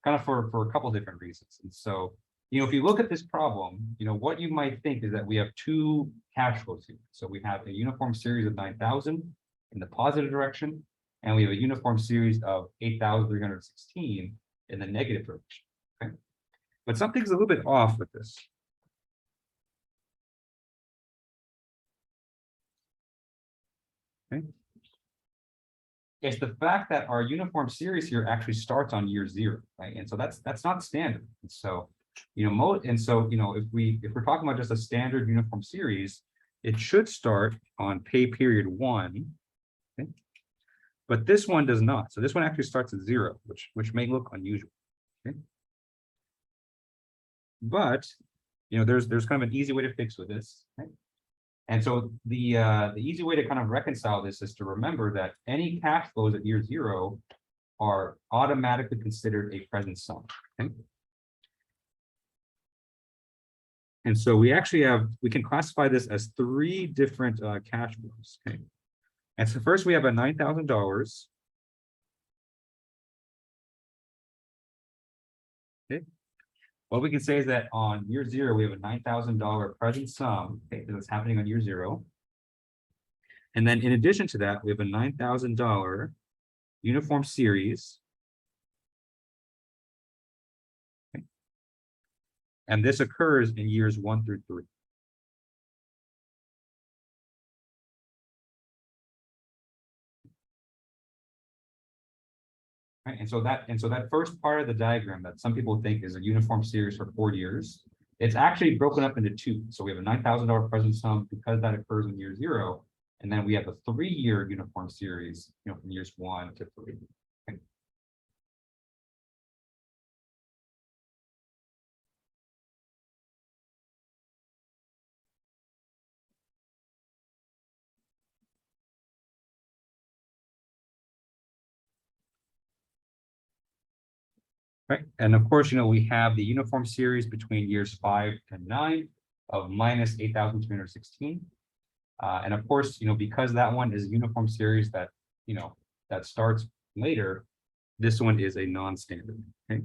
kind of for a couple different reasons. And so if you look at this problem, what you might think is that we have 2 cash flows here. So we have a uniform series of 9,000 in the positive direction, and we have a uniform series of 8,316 in the negative direction. Okay. But something's a little bit off with this. Okay. It's the fact that our uniform series here actually starts on year 0, right? And so that's not standard. And so, if we're talking about just a standard uniform series, it should start on pay period 1. Okay? But this one does not. So this one actually starts at 0, which may look unusual. Okay? But there's kind of an easy way to fix with this. Okay? And so the easy way to kind of reconcile this is to remember that any cash flows at year zero are automatically considered a present sum. Okay? And so we actually we can classify this as three different cash flows. Okay. And so first we have a $9,000. Okay. What we can say is that on year zero, we have a $9,000 present sum, okay, that's happening on year zero. And then in addition to that, we have a $9,000 uniform series. Okay. And this occurs in years 1 through 3. Right, and so that first part of the diagram that some people think is a uniform series for 4 years, it's actually broken up into 2. So we have a $9,000 present sum because that occurs in year 0, and then we have a 3-year uniform series, from years 1 to 3. Okay. Right, and of course, we have the uniform series between years 5 and 9 of minus 8,316. And of course, because that one is a uniform series that, that starts later, this one is a non-standard. Okay.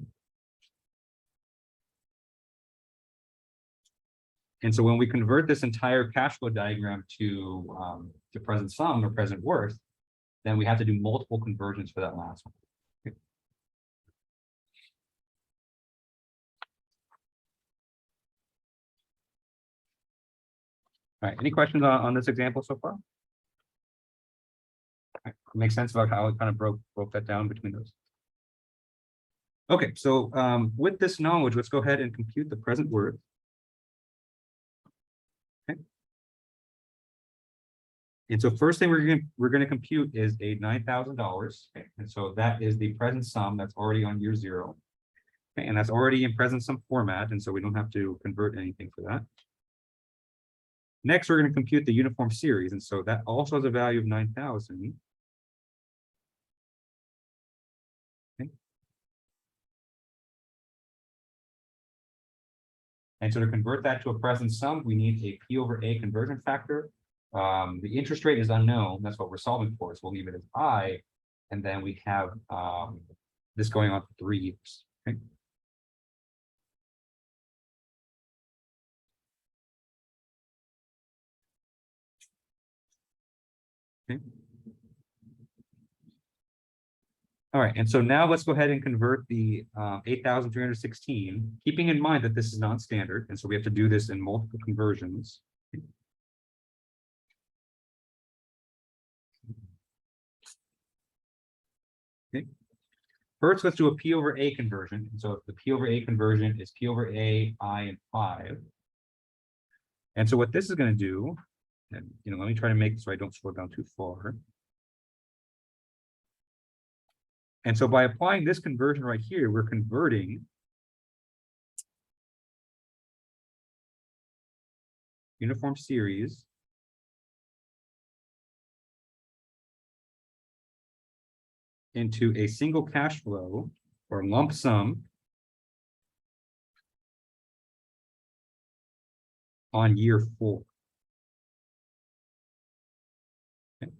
And so when we convert this entire cash flow diagram to present sum or present worth, then we have to do multiple conversions for that last one. Okay. All right, any questions on this example so far? Right. Makes sense about how it kind of broke that down between those. Okay, so with this knowledge, let's go ahead and compute the present worth. Okay. And so first thing we're going to compute is a $9,000. Okay. And so that is the present sum that's already on year 0. Okay. And that's already in present sum format, and so we don't have to convert anything for that. Next, we're going to compute the uniform series, and so that also has a value of 9,000. Okay. And so to convert that to a present sum, we need a P over A conversion factor. The interest rate is unknown. That's what we're solving for. So we'll leave it as I, and then we have this going on for 3 years. Okay. Okay. All right, and so now let's go ahead and convert the 8,316, keeping in mind that this is non-standard, and so we have to do this in multiple conversions. Okay. First, let's do a P over A conversion. And so the P over A conversion is P over A, I, and 5. And so what this is going to do, and let me try to make it so I don't slow down too far. And so by applying this conversion right here, we're converting uniform series into a single cash flow or lump sum on year 4. Okay.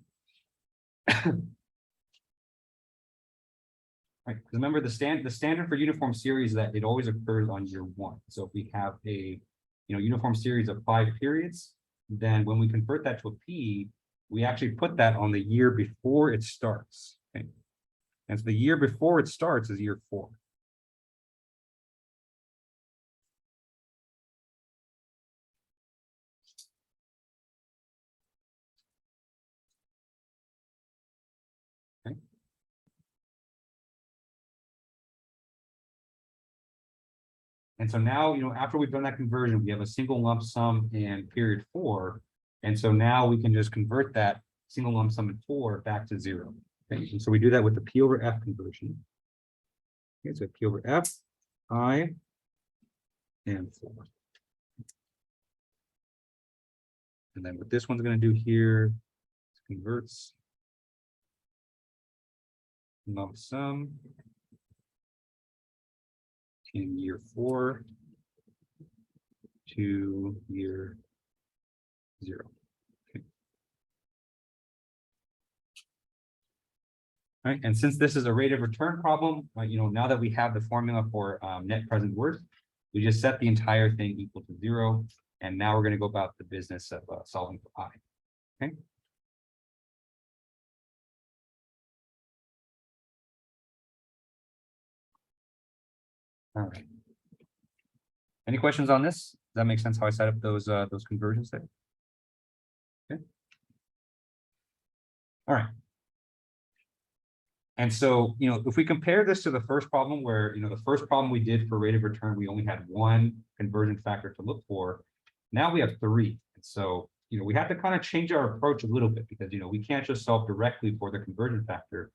Right. Remember the standard for uniform series is that it always occurs on year 1. So if we have a uniform series of 5 periods, then when we convert that to a P, we actually put that on the year before it starts. Okay. And so the year before it starts is year 4. Okay. And so now, after we've done that conversion, we have a single lump sum in period 4. And so now we can just convert that single lump sum in 4 back to 0. Okay. And so we do that with the P over F conversion. Okay, so P over F, I, and 4. And then what this one's going to do here is converts lump sum in year 4 to year 0. Okay. All right, and since this is a rate of return problem, now that we have the formula for net present worth, we just set the entire thing equal to 0. And now we're going to go about the business of solving for I. Okay. All right. Any questions on this? Does that make sense how I set up those conversions there? Okay. All right. And so, if we compare this to the first problem where, the first problem we did for rate of return, we only had one conversion factor to look for. Now we have 3. And so, we have to kind of change our approach a little bit because, we can't just solve directly for the conversion factor,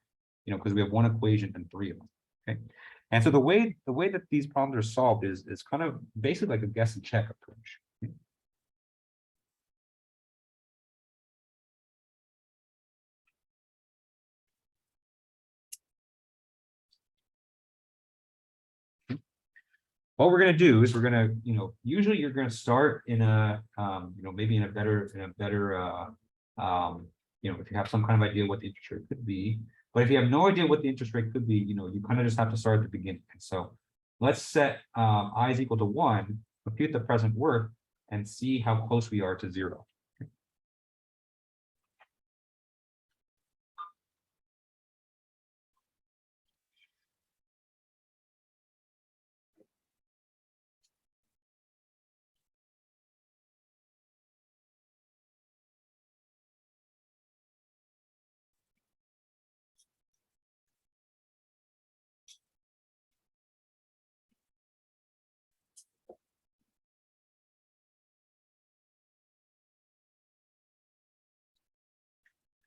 because we have one equation and 3 of them. Okay. And so the way that these problems are solved is kind of basically like a guess and check approach. What we're going to do is we're going to, usually you're going to start in a, maybe in a better, if you have some kind of idea what the interest rate could be. But if you have no idea what the interest rate could be, you kind of just have to start at the beginning. And so let's set I is equal to 1, compute the present worth, and see how close we are to 0.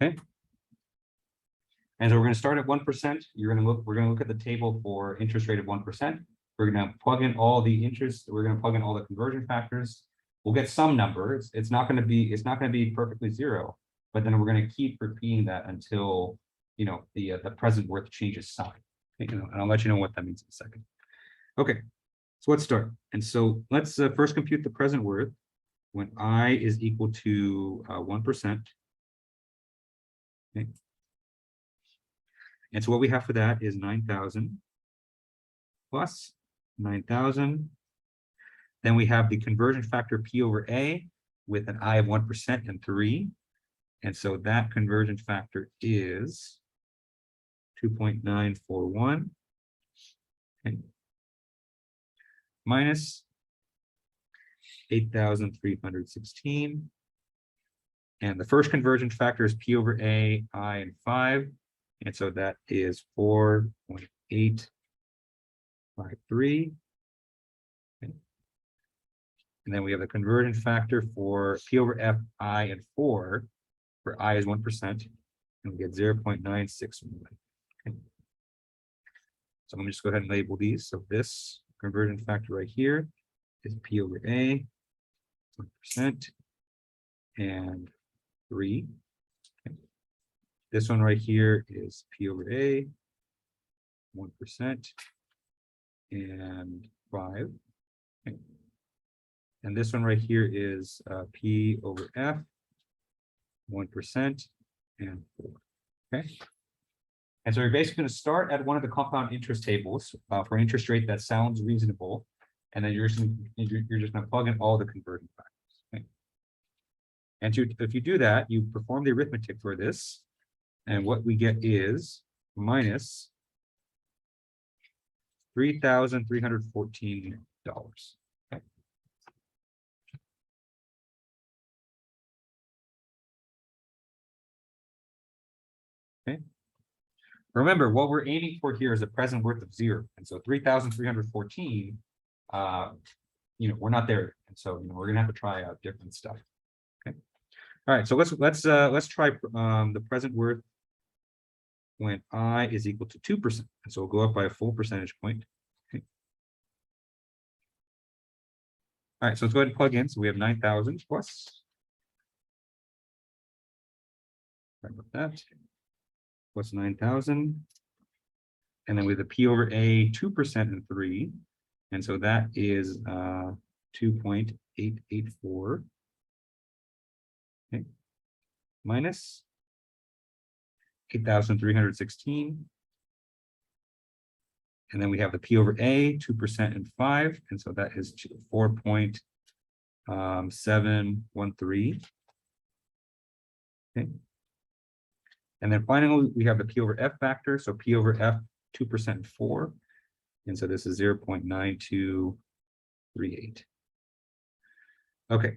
Okay. And so we're going to start at 1%. We're going to look at the table for interest rate of 1%. We're going to plug in all the interest. We're going to plug in all the conversion factors. We'll get some number. It's not going to be perfectly 0, but then we're going to keep repeating that until the present worth changes sign. Okay, and I'll let you know what that means in a second. Okay, so let's start. And so let's first compute the present worth when I is equal to 1%. Okay. And so what we have for that is 9,000 plus 9,000. Then we have the conversion factor P over A with an I of 1% and 3. And so that conversion factor is 2.941. Okay. Minus 8,316. And the first conversion factor is P over A, I, and 5. And so that is 4.853. Okay. And then we have the conversion factor for P over F, I, and 4, where I is 1%, and we get 0.961. Okay. So let me just go ahead and label these. So this conversion factor right here is P over A, 1%, and 3. Okay. This one right here is P over A, 1%, and 5. Okay. And this one right here is P over F, 1%, and 4. Okay. And so we're basically going to start at one of the compound interest tables for interest rate that sounds reasonable, and then you're just going to plug in all the conversion factors. Okay. And if you do that, you perform the arithmetic for this, and what we get is minus $3,314. Okay. Okay. Remember, what we're aiming for here is a present worth of 0, and so 3,314. We're not there, and so we're gonna have to try out different stuff. Okay. All right, so let's try the present worth when I is equal to 2%, and so we'll go up by a full percentage point. Okay. All right, so let's go ahead and plug in. So we have 9,000 plus Sorry about that. Plus 9,000. And then with a P over A, 2% and 3. And so that is 2.884. Okay. Minus 8,316. And then we have the P over A, 2% and 5. And so that is 4.713. Okay. And then finally, we have the P over F factor. So P over F, 2% and 4. And so this is 0.9238. Okay.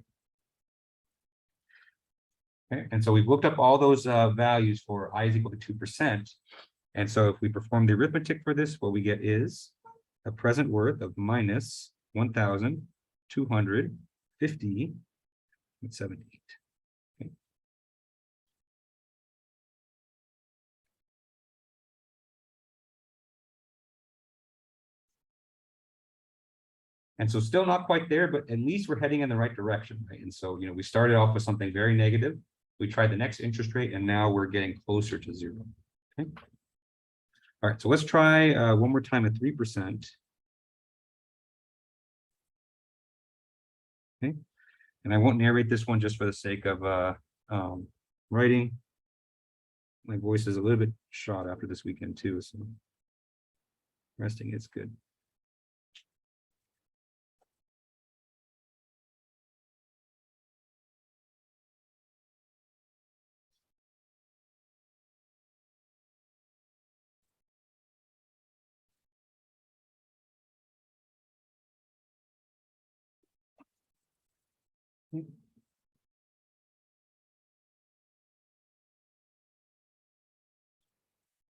Okay. And so we've looked up all those values for I is equal to 2%. And so if we perform the arithmetic for this, what we get is a present worth of minus 1,250.78. Okay. And so still not quite there, but at least we're heading in the right direction, right? And so, we started off with something very negative. We tried the next interest rate, and now we're getting closer to 0. Okay. All right, so let's try one more time at 3%. Okay. And I won't narrate this one just for the sake of writing. My voice is a little bit shot after this weekend too, so resting is good.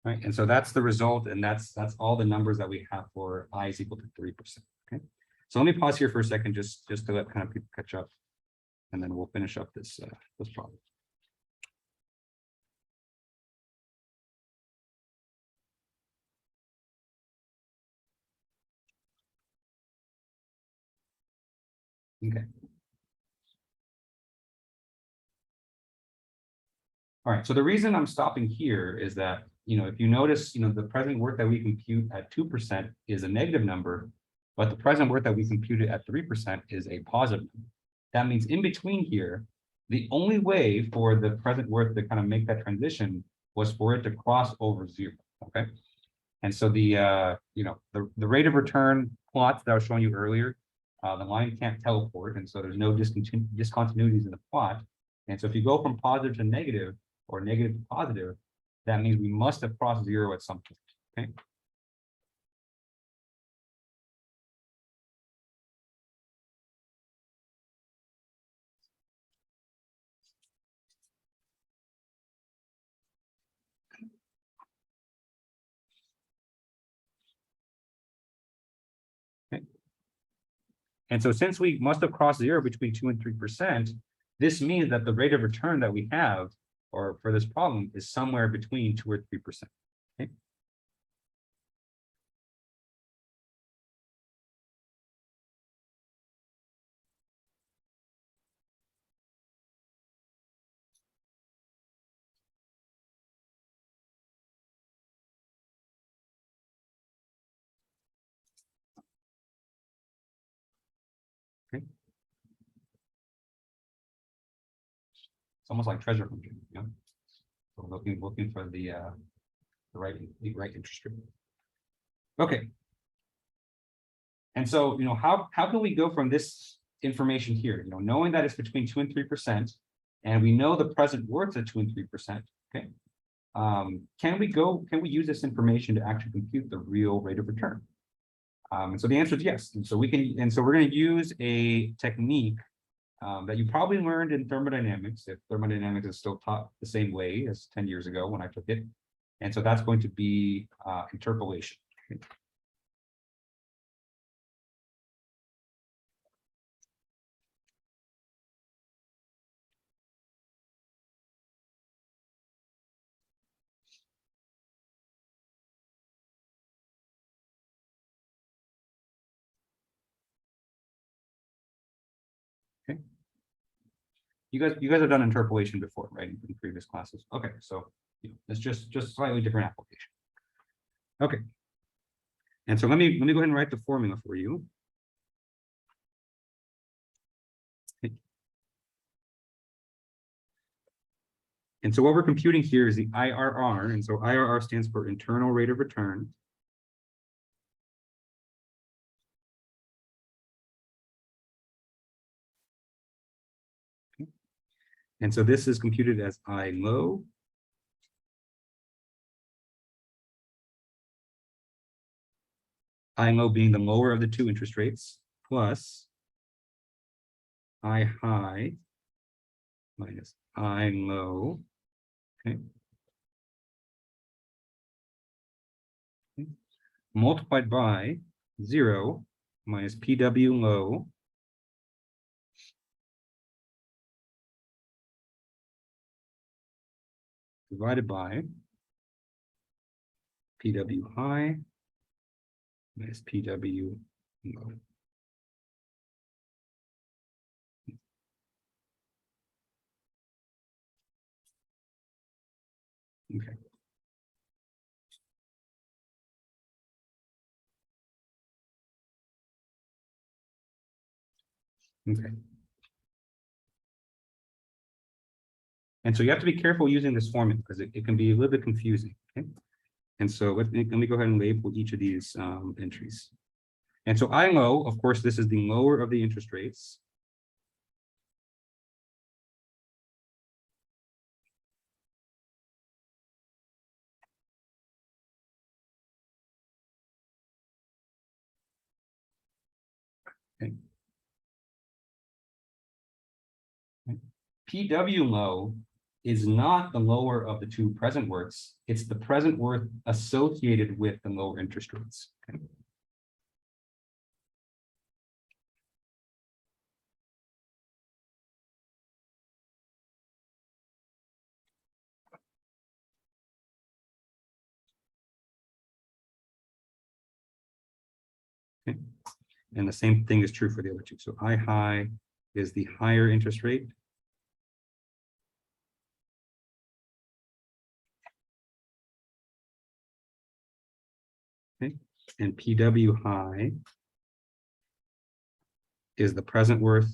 Right, and so that's the result, and that's all the numbers that we have for I is equal to 3%. Okay, so let me pause here for a second, just to let kind of people catch up, and then we'll finish up this problem. Okay. All right, so the reason I'm stopping here is that, if you notice, the present worth that we compute at 2% is a negative number, but the present worth that we computed at 3% is a positive number. That means in between here, the only way for the present worth to kind of make that transition was for it to cross over 0. Okay. And so the rate of return plots that I was showing you earlier, the line can't teleport, and so there's no discontinuities in the plot. And so if you go from positive to negative, or negative to positive, that means we must have crossed 0 at some point. Okay. Okay. And so since we must have crossed 0 between 2 and 3%, this means that the rate of return that we have, or for this problem, is somewhere between 2 or 3%. Okay. Okay. It's almost like treasure hunting, So looking for the right interest rate. Okay. And so, how can we go from this information here, knowing that it's between 2 and 3%, and we know the present worth at 2 and 3%. Okay. Can we use this information to actually compute the real rate of return? And so the answer is yes. And so we're going to use a technique that you probably learned in thermodynamics, if thermodynamics is still taught the same way as 10 years ago when I took it. And so that's going to be interpolation. Okay. you guys have done interpolation before, right? In previous classes. Okay, so it's just slightly different application. Okay. And so let me go ahead and write the formula for you. And so what we're computing here is the IRR. And so IRR stands for internal rate of return. Okay. And so this is computed as I low. I low being the lower of the two interest rates plus I high minus I low. Okay. Okay. Multiplied by 0 minus PW low divided by PW high minus PW low. Okay. Okay. And so you have to be careful using this formula because it can be a little bit confusing. Okay. And so let me go ahead and label each of these entries. And so I low, of course, this is the lower of the interest rates. Okay. PW low is not the lower of the two present worths. It's the present worth associated with the lower interest rates. Okay. Okay. And the same thing is true for the other two. So I high is the higher interest rate. Okay. And PW high is the present worth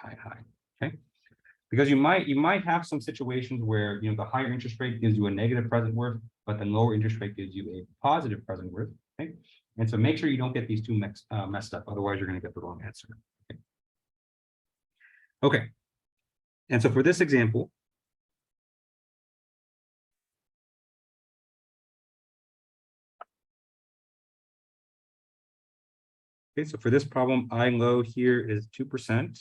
I high. Okay. Because you might have some situations where the higher interest rate gives you a negative present worth, but the lower interest rate gives you a positive present worth. Okay. And so make sure you don't get these two messed up, otherwise you're going to get the wrong answer. Okay. Okay. And so for this example, okay, so for this problem, I low here is 2%.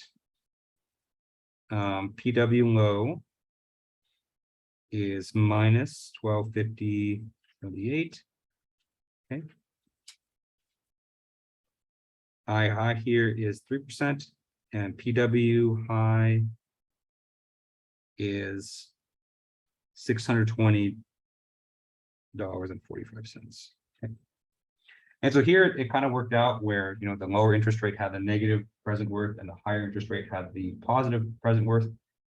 PW low is minus 1250.78. Okay. I high here is 3%, and PW high is $620.45. Okay. And so here it kind of worked out where the lower interest rate had the negative present worth and the higher interest rate had the positive present worth,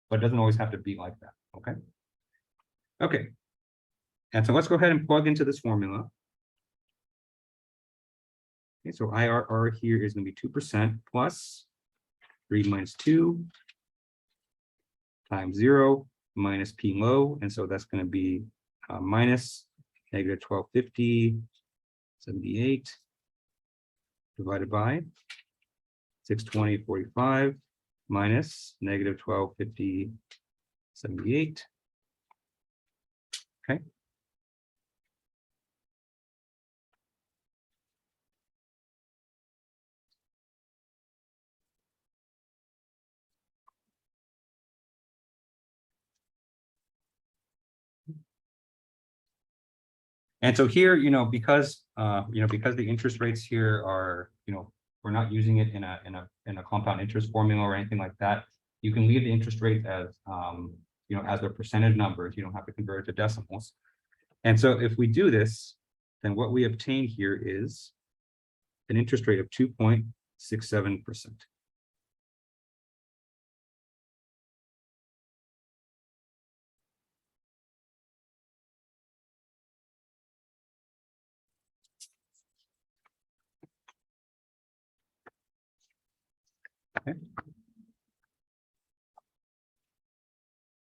but it doesn't always have to be like that. Okay. Okay. And so let's go ahead and plug into this formula. Okay, so IRR here is going to be 2% plus 3 minus 2 times 0 minus P low. And so that's going to be minus negative 1250.78 divided by 620.45 minus negative 1250.78. Okay. And so here, because the interest rates here are, we're not using it in a compound interest formula or anything like that. You can leave the interest rate as, as their percentage numbers. You don't have to convert it to decimals. And so if we do this, then what we obtain here is an interest rate of 2.67%. Okay.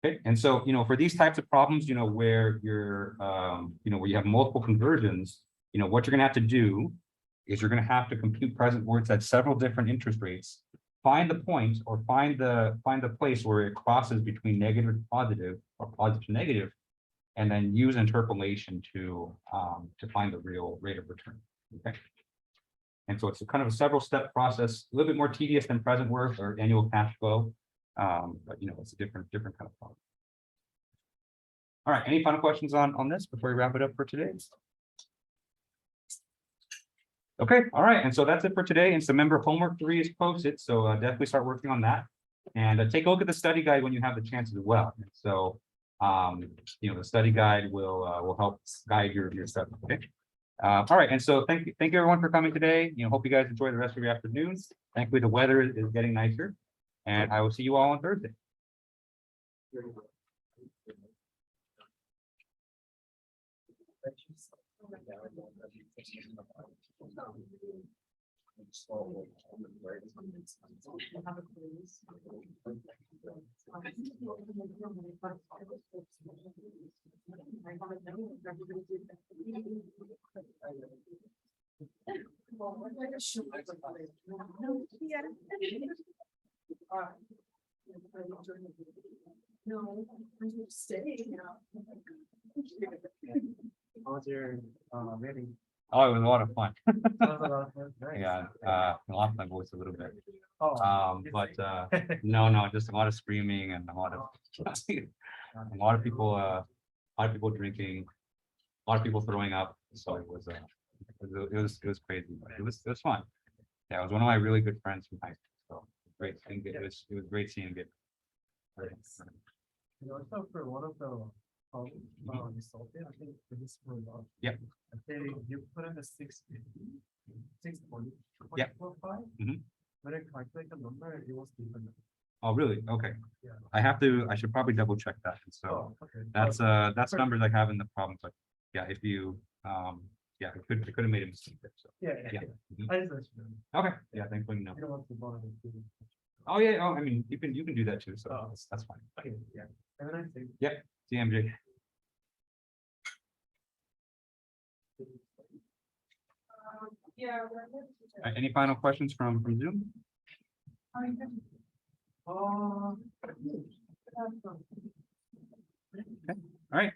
Okay, and so, for these types of problems, where you're, where you have multiple conversions, what you're gonna have to do is you're gonna have to compute present words at several different interest rates, find the point or find the place where it crosses between negative to positive or positive to negative, and then use interpolation to find the real rate of return. Okay. And so it's a kind of a several step process, a little bit more tedious than present worth or annual cash flow. But it's a different kind of problem. All right, any final questions on this before we wrap it up for today? Okay, all right, and so that's it for today. And so remember, homework 3 is posted, so definitely start working on that. And take a look at the study guide when you have the chance as well. And so the study guide will help guide your study. Okay. All right, and so thank you everyone for coming today. Hope you guys enjoy the rest of your afternoon. Thankfully, the weather is getting nicer, and I will see you all on Thursday. No, I'm staying now. How's your meeting? Oh, it was a lot of fun. Nice. Yeah, I lost my voice a little bit. Oh, But no, just a lot of screaming and a lot of people drinking, a lot of people throwing up. So it was crazy, but it was fun. Yeah, it was one of my really good friends from high school. So great seeing it. It was great seeing it. and also for one of the result, I think for this one, Yep. I think you put in a 640. Yep. Mhm. When I calculate the number, it was different. Oh, really? Okay. Yeah. I should probably double check that. So Oh, okay. that's numbers I have in the problem. But yeah, if you it could have made a mistake there. So Yeah. yeah. Mhm. I just let you know. Okay. Yeah, thankfully no. You don't want to bother with it. Oh yeah, I mean you can do that too. So Oh. that's fine. Okay, yeah. Have a nice day. See you, MJ. Yeah. All right, any final questions from Zoom? Oh. All right.